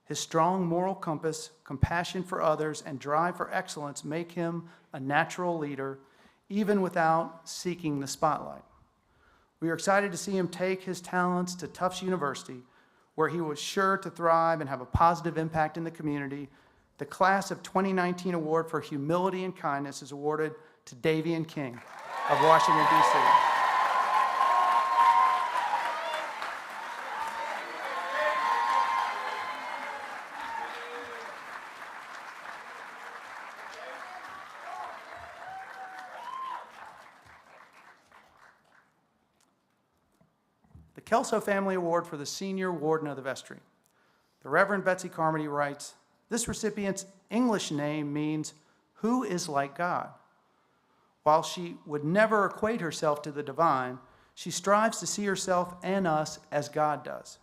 His strong moral compass, compassion for others, and drive for excellence make him a natural leader, even without seeking the spotlight. We are excited to see him take his talents to Tufts University, where he was sure to thrive and have a positive impact in the community. The Class of 2019 Award for Humility and Kindness is awarded to Davian King of Washington, D.C. The Kelso Family Award for the Senior Warden of the Vestry. The Reverend Betsy Carmody writes, "This recipient's English name means, 'Who is like God?' While she would never equate herself to the divine, she strives to see herself and us as God does.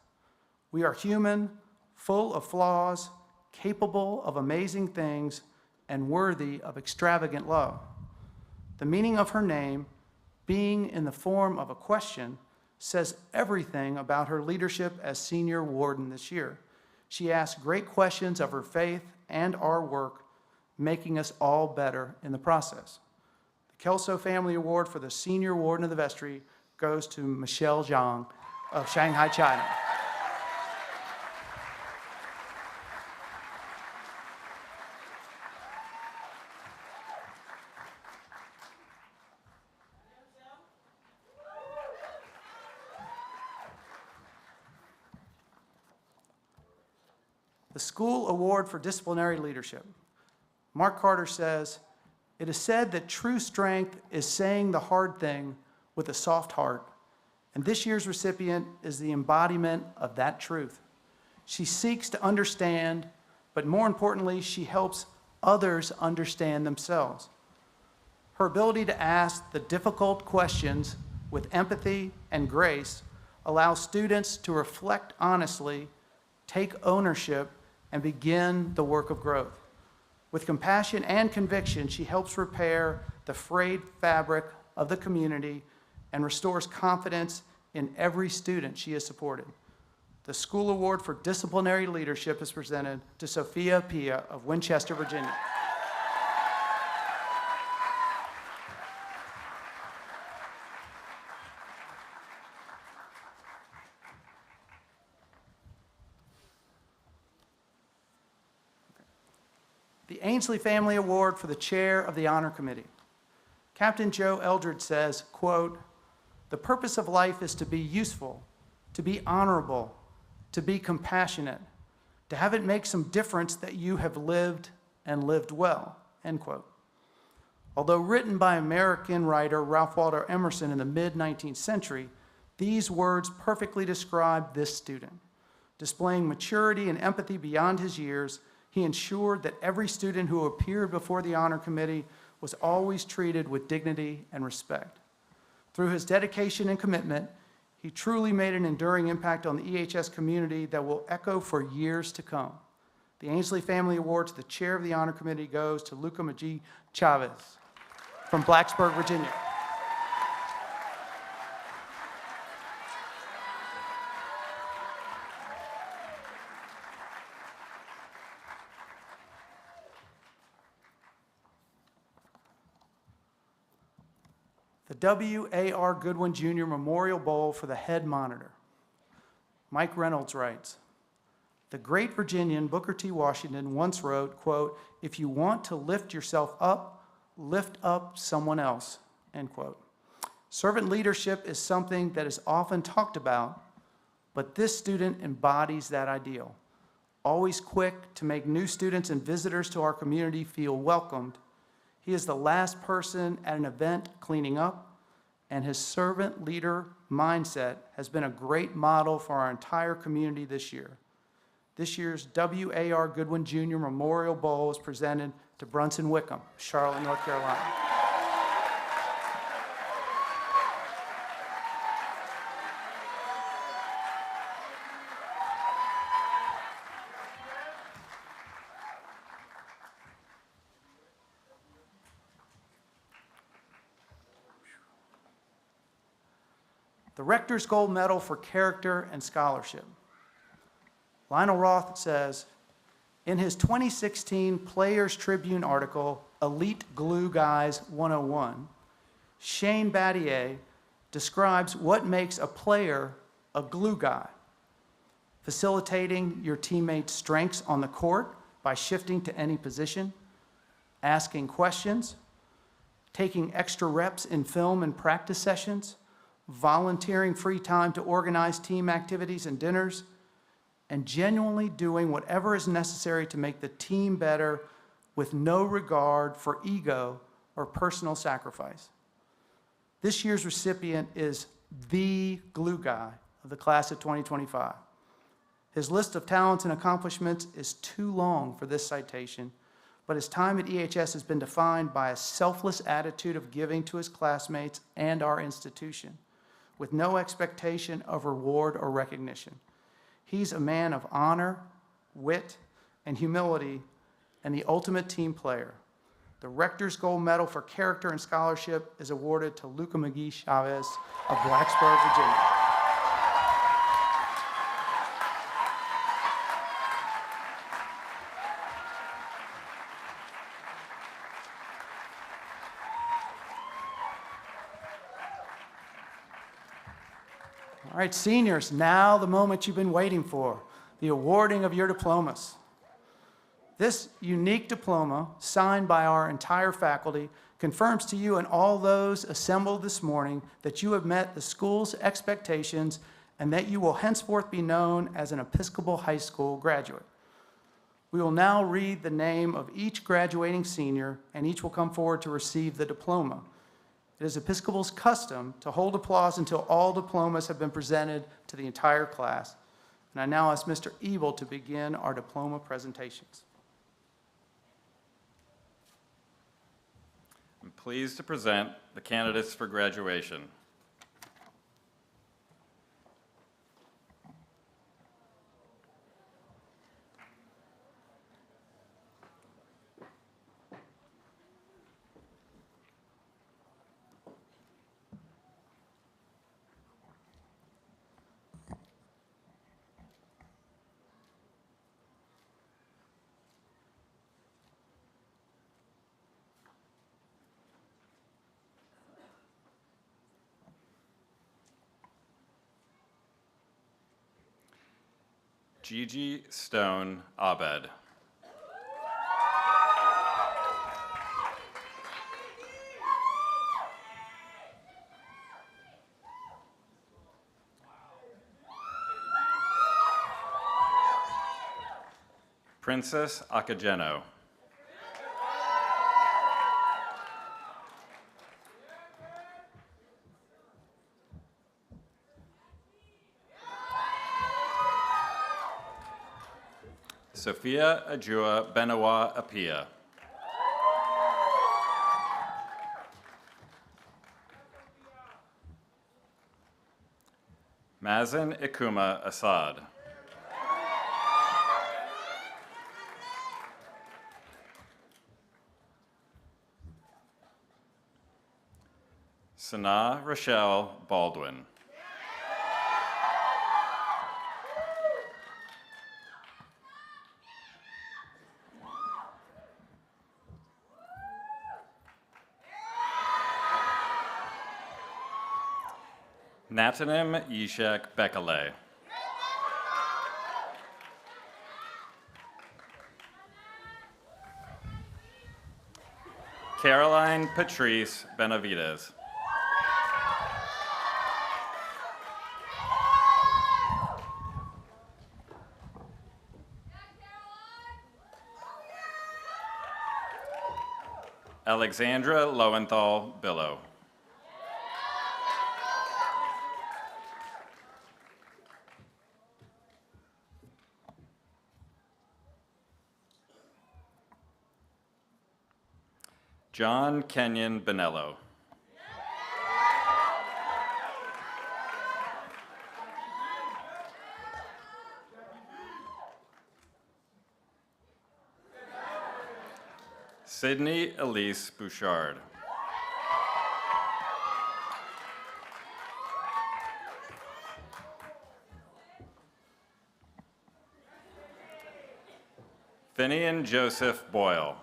We are human, full of flaws, capable of amazing things, and worthy of extravagant love. The meaning of her name, being in the form of a question, says everything about her leadership as senior warden this year. She asks great questions of her faith and our work, making us all better in the process." The Kelso Family Award for the Senior Warden of the Vestry goes to Michelle Zhang of Shanghai, China. The School Award for Disciplinary Leadership. Mark Carter says, "It is said that true strength is saying the hard thing with a soft heart, and this year's recipient is the embodiment of that truth. She seeks to understand, but more importantly, she helps others understand themselves. Her ability to ask the difficult questions with empathy and grace allows students to reflect honestly, take ownership, and begin the work of growth. With compassion and conviction, she helps repair the frayed fabric of the community and restores confidence in every student she has supported. The School Award for Disciplinary Leadership is presented to Sophia Pia of Winchester, Virginia. The Ainsley Family Award for the Chair of the Honor Committee. Captain Joe Eldred says, quote, "The purpose of life is to be useful, to be honorable, to be compassionate, to have it make some difference that you have lived and lived well," end quote. Although written by American writer Ralph Waldo Emerson in the mid-19th century, these words perfectly describe this student. Displaying maturity and empathy beyond his years, he ensured that every student who appeared before the honor committee was always treated with dignity and respect. Through his dedication and commitment, he truly made an enduring impact on the EHS community that will echo for years to come. The Ainsley Family Award to the chair of the honor committee goes to Luca Magee Chavez from Blacksburg, Virginia. The W.A.R. Goodwin Jr. Memorial Bowl for the head monitor. Mike Reynolds writes, "The great Virginian Booker T. Washington once wrote, quote, 'If you want to lift yourself up, lift up someone else,' end quote. Servant leadership is something that is often talked about, but this student embodies that ideal. Always quick to make new students and visitors to our community feel welcomed, he is the last person at an event cleaning up, and his servant leader mindset has been a great model for our entire community this year. This year's W.A.R. Goodwin Jr. Memorial Bowl is presented to Brunson Wickham, Charlotte, North Carolina." The Rector's Gold Medal for Character and Scholarship. Lionel Roth says, in his 2016 Players Tribune article, Elite Glue Guys 101, Shane Battier describes what makes a player a glue guy. Facilitating your teammates' strengths on the court by shifting to any position, asking questions, taking extra reps in film and practice sessions, volunteering free time to organize team activities and dinners, and genuinely doing whatever is necessary to make the team better with no regard for ego or personal sacrifice. This year's recipient is the glue guy of the class of 2025. His list of talents and accomplishments is too long for this citation, but his time at EHS has been defined by a selfless attitude of giving to his classmates and our institution, with no expectation of reward or recognition. He's a man of honor, wit, and humility, and the ultimate team player. The Rector's Gold Medal for Character and Scholarship is awarded to Luca Magee Chavez of Blacksburg, Virginia. All right, seniors, now the moment you've been waiting for, the awarding of your diplomas. This unique diploma, signed by our entire faculty, confirms to you and all those assembled this morning that you have met the school's expectations and that you will henceforth be known as an Episcopal High School graduate. We will now read the name of each graduating senior, and each will come forward to receive the diploma. It is Episcopal's custom to hold applause until all diplomas have been presented to the entire class. And I now ask Mr. Ebel to begin our diploma presentations. I'm pleased to present the candidates for graduation. Gigi Stone Abed. Princess Akageno. Sophia Ajua Benawa Apia. Mazen Ikuma Assad. Sanaa Rochelle Baldwin. Natanim Yishak Bekele. Caroline Patrice Benavides. Alexandra Lowenthal Billow. John Kenyon Bonello. Sydney Elise Bouchard. Finian Joseph Boyle.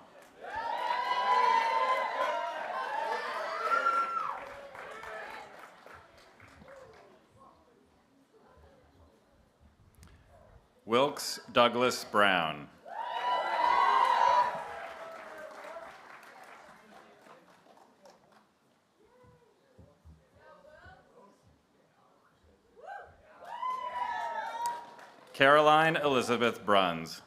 Wilkes Douglas Brown. Caroline Elizabeth Bruns.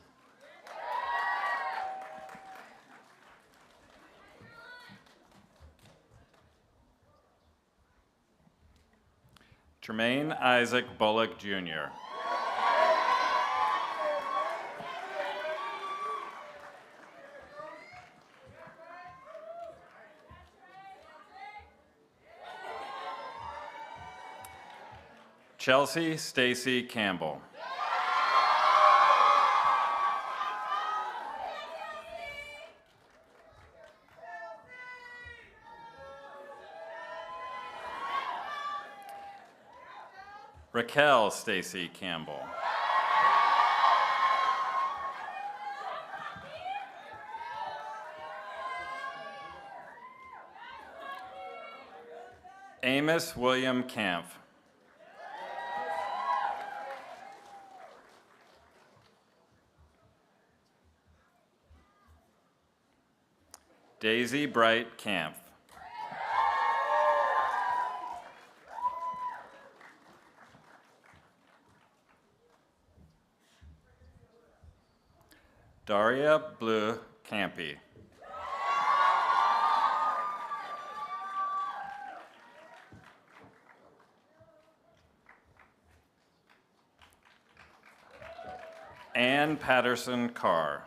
Tremaine Isaac Bullock, Jr. Chelsea Stacy Campbell. Raquel Stacy Campbell. Amos William Camp. Daisy Bright Camp. Daria Blue Campy. Ann Patterson Carr.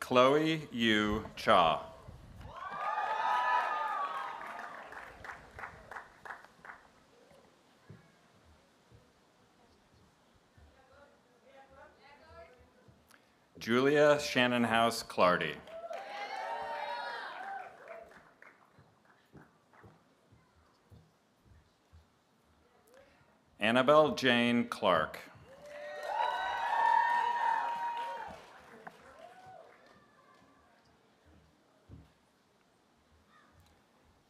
Chloe Yu Cha. Julia Shannonhouse Clardy. Annabelle Jane Clark.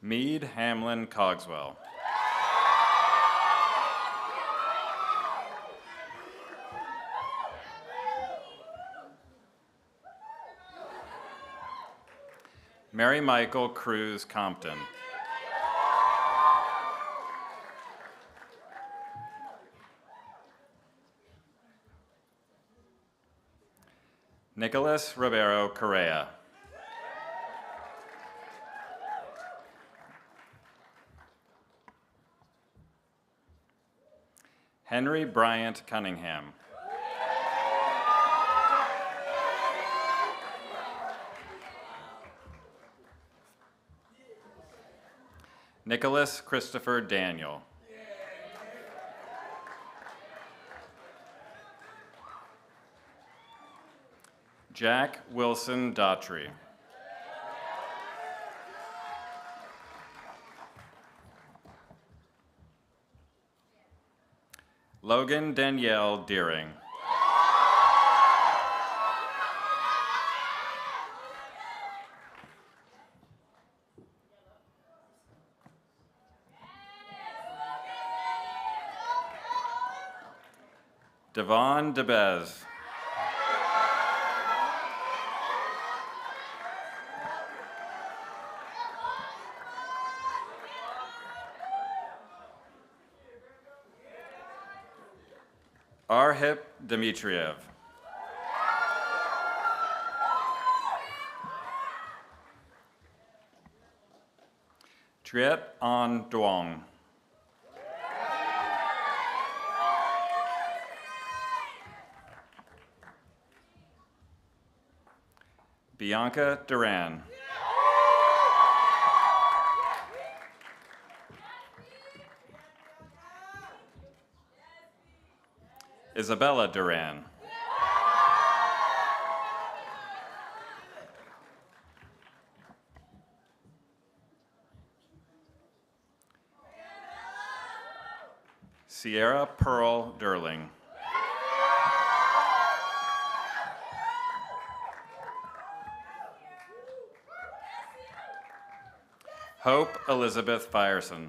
Meade Hamlin Cogswell. Mary Michael Cruz Compton. Nicholas Ribeiro Correa. Henry Bryant Cunningham. Nicholas Christopher Daniel. Jack Wilson Daughtry. Logan Danielle Deering. Devon DeBez. Arhip Dmitriev. Triet An Duong. Bianca Duran. Isabella Duran. Sierra Pearl Durling. Hope Elizabeth Fyerson.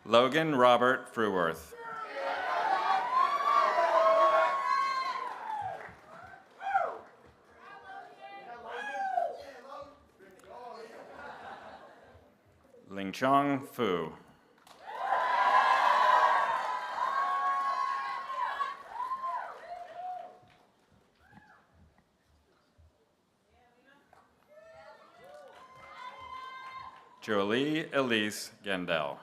Logan Robert Fruworth. Lingchong Fu. Jolie Elise Gendel.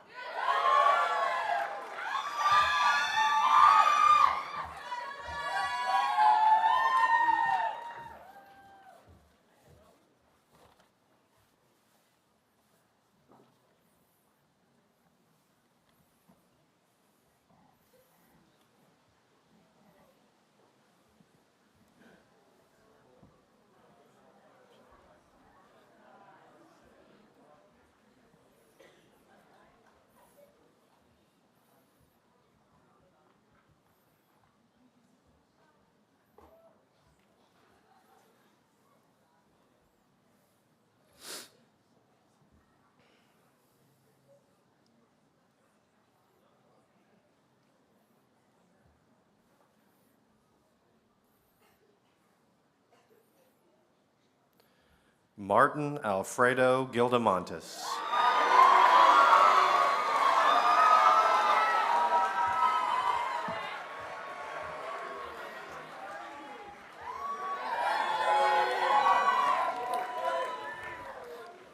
Martin Alfredo Gildamontes.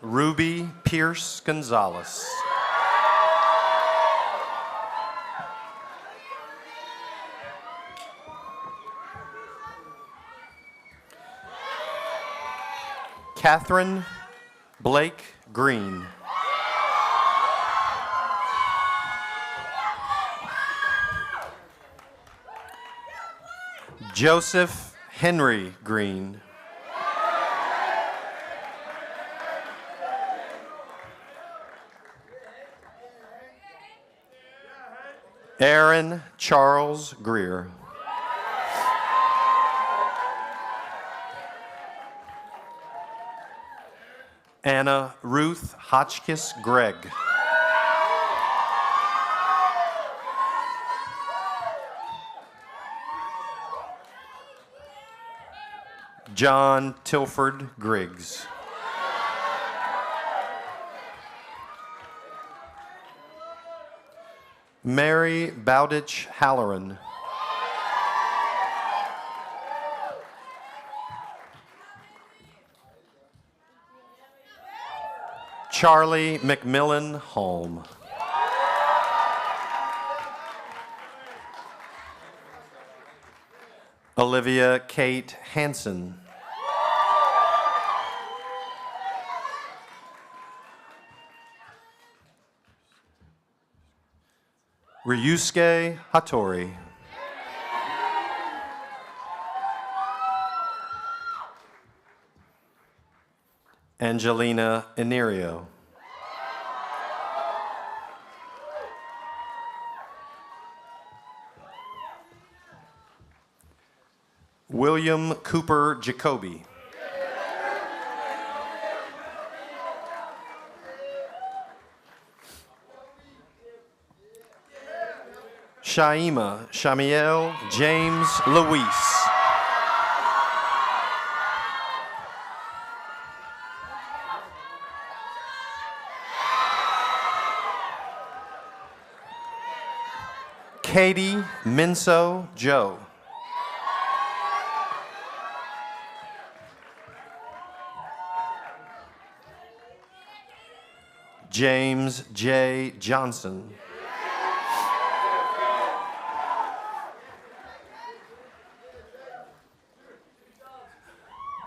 Ruby Pierce Gonzalez. Catherine Blake Green. Joseph Henry Green. Aaron Charles Greer. Anna Ruth Hotchkiss Gregg. John Tilford Griggs. Mary Bowditch Halloran. Charlie McMillan Holm. Olivia Kate Hansen. Ryusuke Hattori. Angelina Enerio. William Cooper Jacoby. Shaima Shamiel James Luis. Katie Minso Joe. James J. Johnson.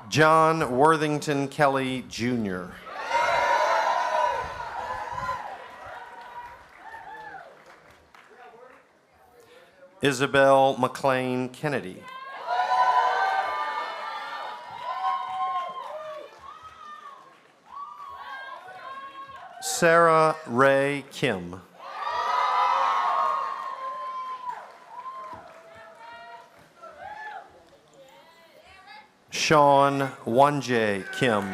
John Worthington Kelly, Jr. Isabel McLean Kennedy. Sarah Ray Kim. Sean Wanje Kim.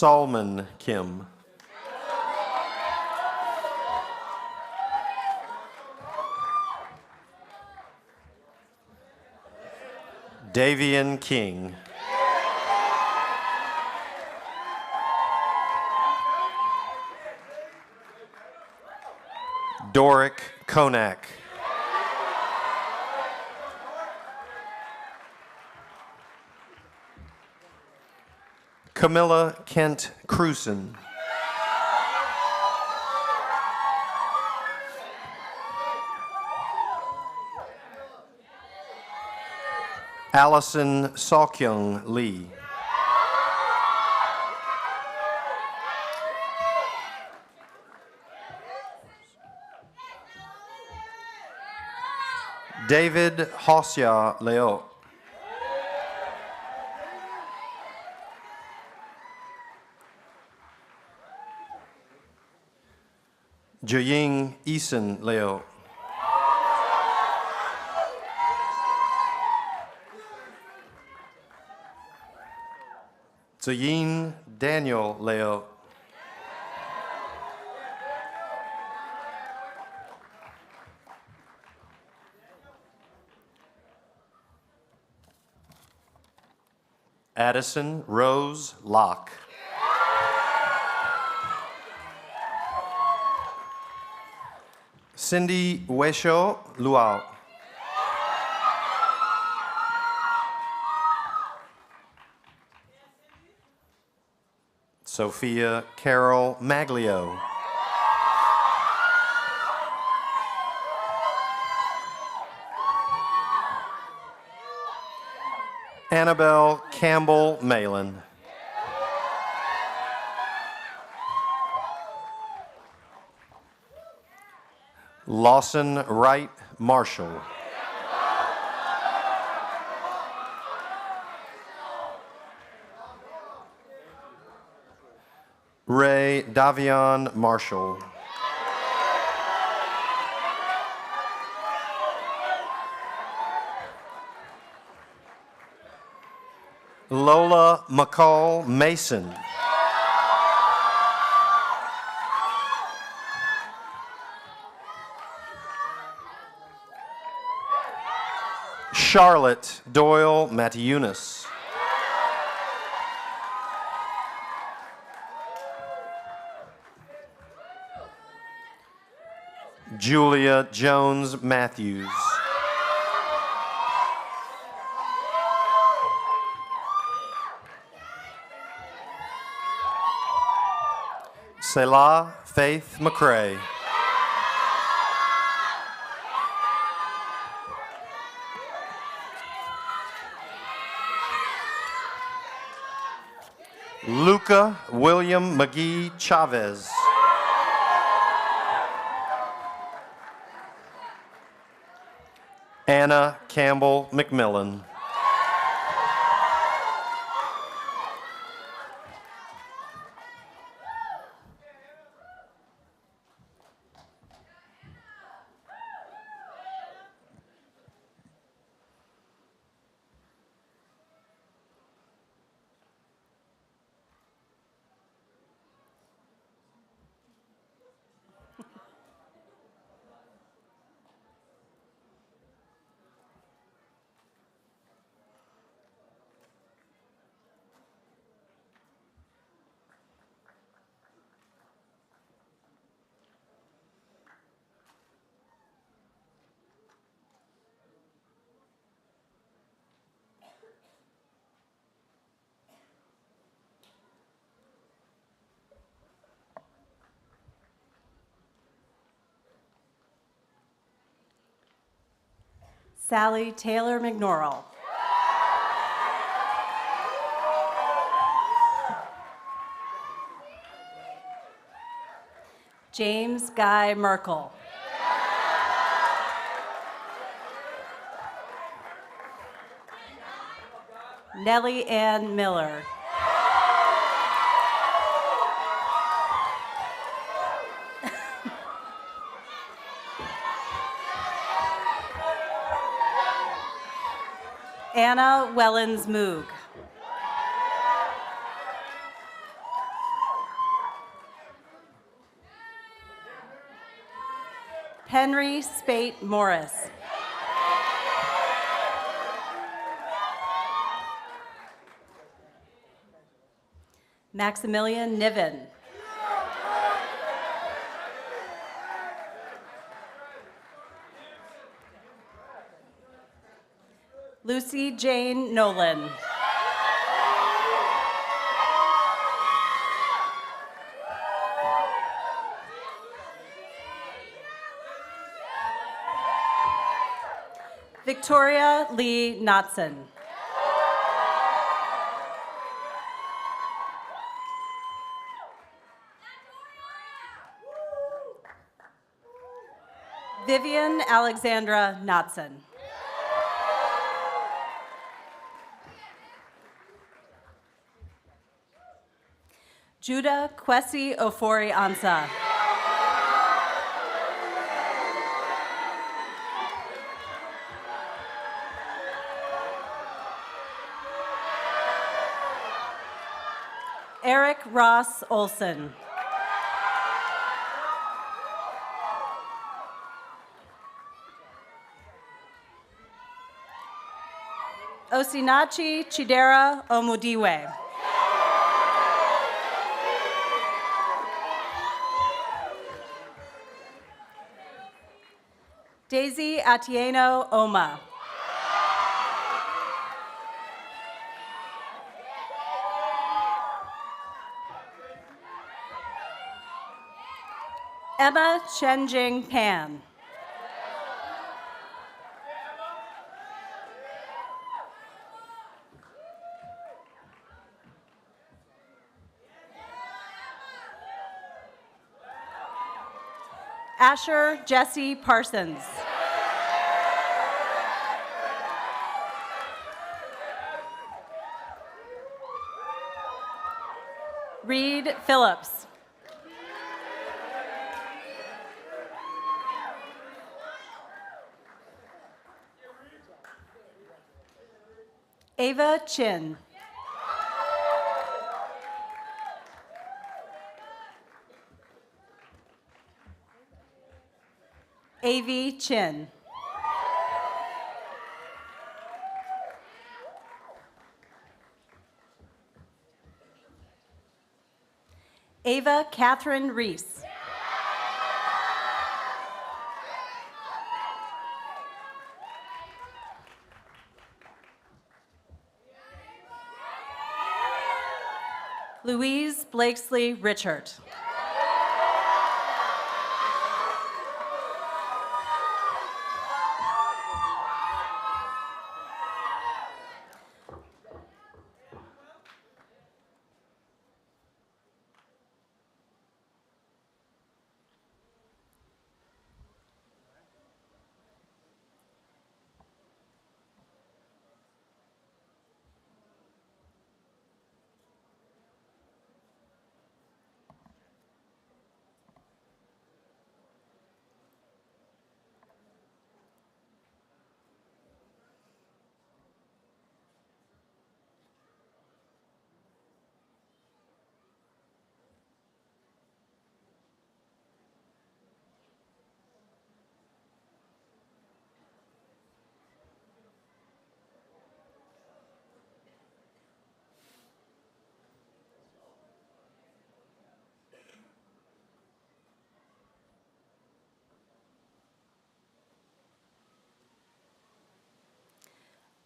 Salman Kim. Davian King. Doric Konak. Camilla Kent Cruson. Allison Sawkyung Lee. David Hosya Leo. Jaying Eason Leo. Zayin Daniel Leo. Addison Rose Locke. Cindy Wesho Luau. Sophia Carol Maglio. Annabelle Campbell Malin. Lawson Wright Marshall. Ray Davion Marshall. Lola McCall Mason. Charlotte Doyle Matiunas. Julia Jones Matthews. Selah Faith McCrae. Luca William McGee Chavez. Anna Campbell McMillan. Sally Taylor McNorrell. James Guy Merkel. Nellie Ann Miller. Anna Wellens Moog. Henry Spate Morris. Maximilian Niven. Lucy Jane Nolan. Victoria Lee Knotson. Vivian Alexandra Knotson. Judah Kwesi Ofori Ansa. Eric Ross Olson. Osinachi Chidera Omudiwe. Daisy Atieno Oma. Emma Chenjing Pan. Asher Jesse Parsons. Reed Phillips. Ava Chin. A.V. Chin. Ava Catherine Reese. Louise Blakesley Richard.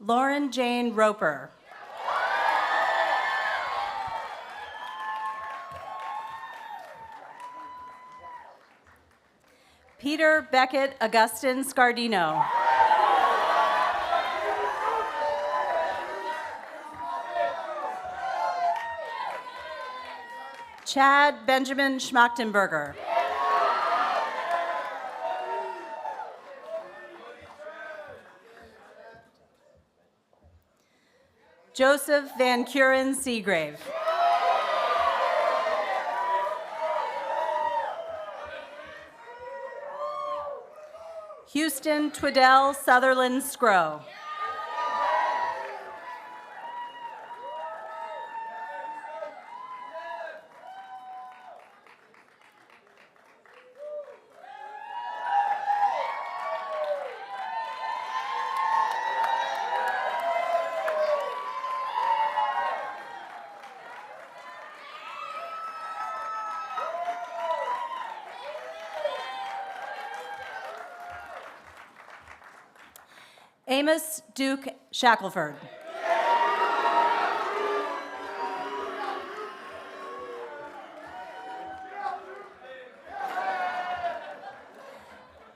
Lauren Jane Roper. Peter Beckett Augustin Scardino. Chad Benjamin Schmachtenberger. Joseph Van Kuren Seagrave. Houston Twiddell Sutherland Scrow. Amos Duke Shackelford.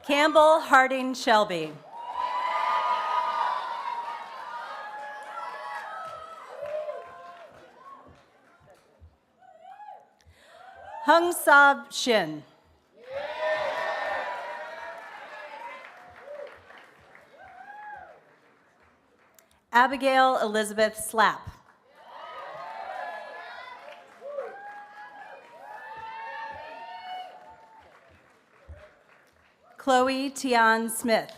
Campbell Harding Shelby. Hung Sab Shin. Abigail Elizabeth Slapp. Chloe Tian Smith.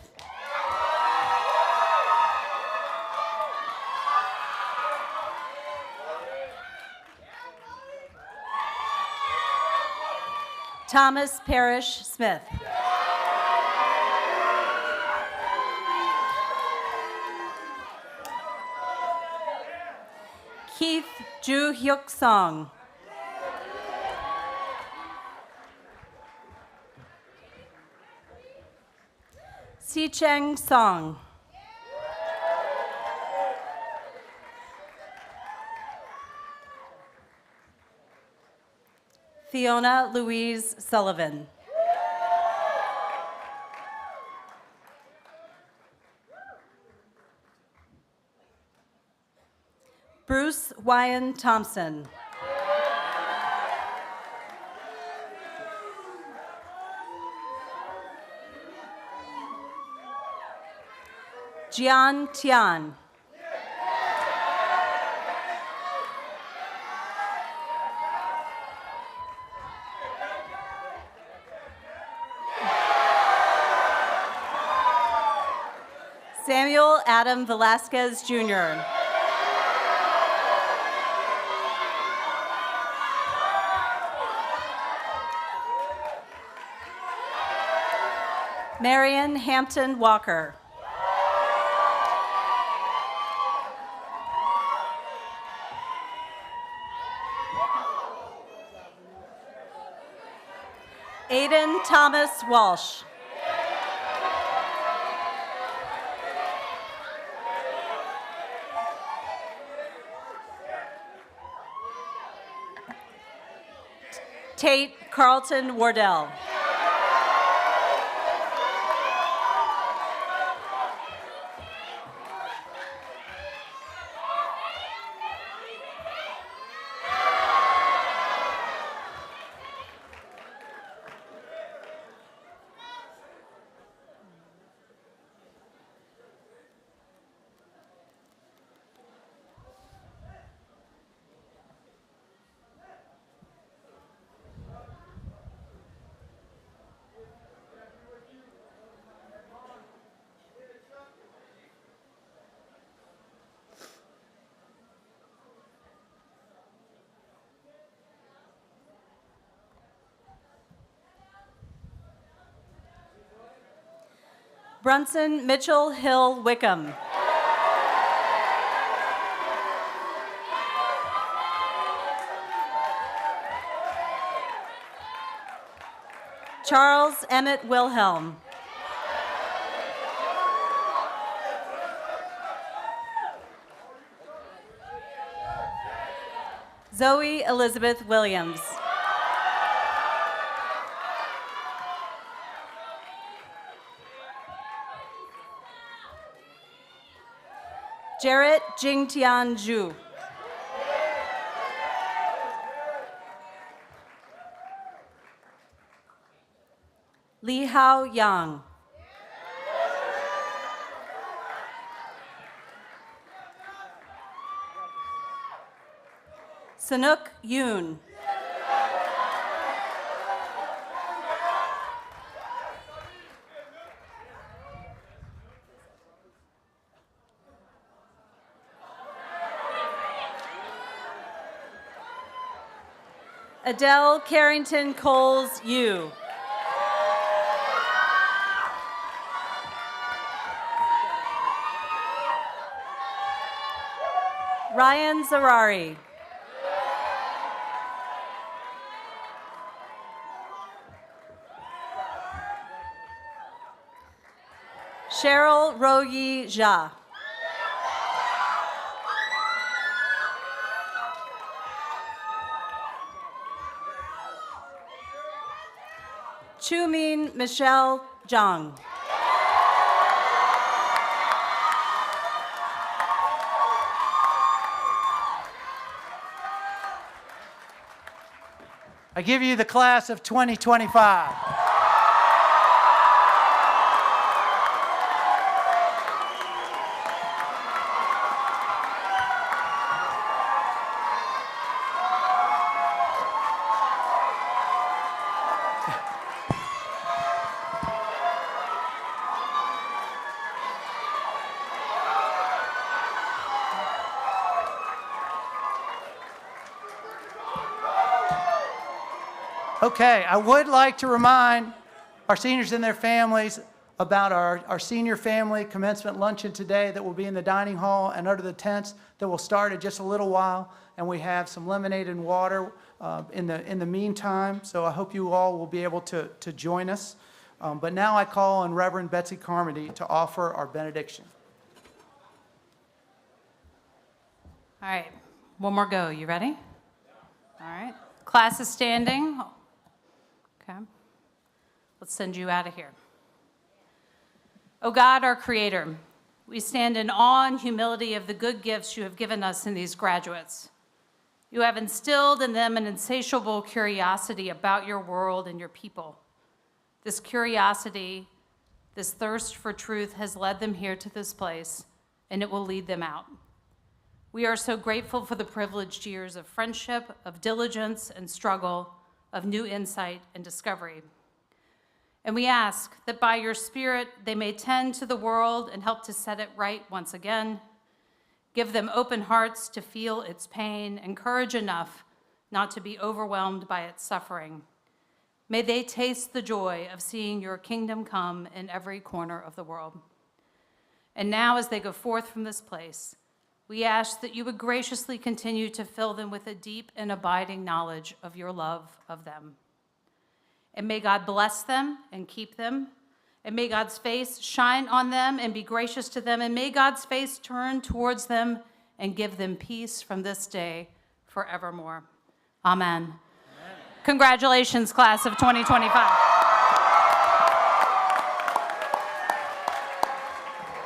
Thomas Parrish Smith. Keith Ju Hyuk Song. Si Cheng Song. Fiona Louise Sullivan. Bruce Wyan Thompson. Jian Tian. Samuel Adam Velasquez, Jr. Marion Hampton Walker. Aiden Thomas Walsh. Tate Carlton Wardell. Brunson Mitchell Hill Wickham. Charles Emmett Wilhelm. Zoe Elizabeth Williams. Jarrett Jingtian Zhu. Li Hao Yang. Sanuk Yoon. Adele Carrington Coles Yu. Ryan Zarari. Cheryl Royi Jha. Chumin Michelle Zhang. I give you the class of 2025. Okay, I would like to remind our seniors and their families about our senior family commencement luncheon today that will be in the dining hall and under the tents that will start in just a little while. And we have some lemonade and water in the meantime, so I hope you all will be able to join us. But now I call on Reverend Betsy Carmody to offer our benediction. All right, one more go. You ready? All right. Class is standing. Okay. Let's send you out of here. Oh God, our Creator, we stand in awe and humility of the good gifts you have given us in these graduates. You have instilled in them an insatiable curiosity about your world and your people. This curiosity, this thirst for truth has led them here to this place, and it will lead them out. We are so grateful for the privileged years of friendship, of diligence and struggle, of new insight and discovery. And we ask that by your Spirit, they may tend to the world and help to set it right once again. Give them open hearts to feel its pain and courage enough not to be overwhelmed by its suffering. May they taste the joy of seeing your kingdom come in every corner of the world. And now, as they go forth from this place, we ask that you would graciously continue to fill them with a deep and abiding knowledge of your love of them. And may God bless them and keep them. And may God's face shine on them and be gracious to them. And may God's face turn towards them and give them peace from this day forevermore. Amen. Amen. Congratulations, class of 2025.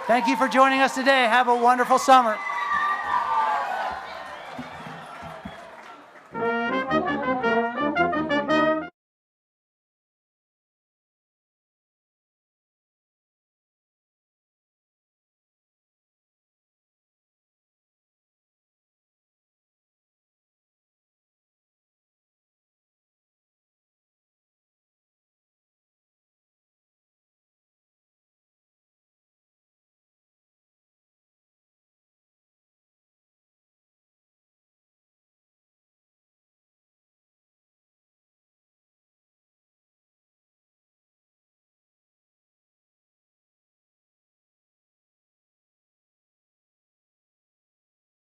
Thank you for joining us today. Have a wonderful summer.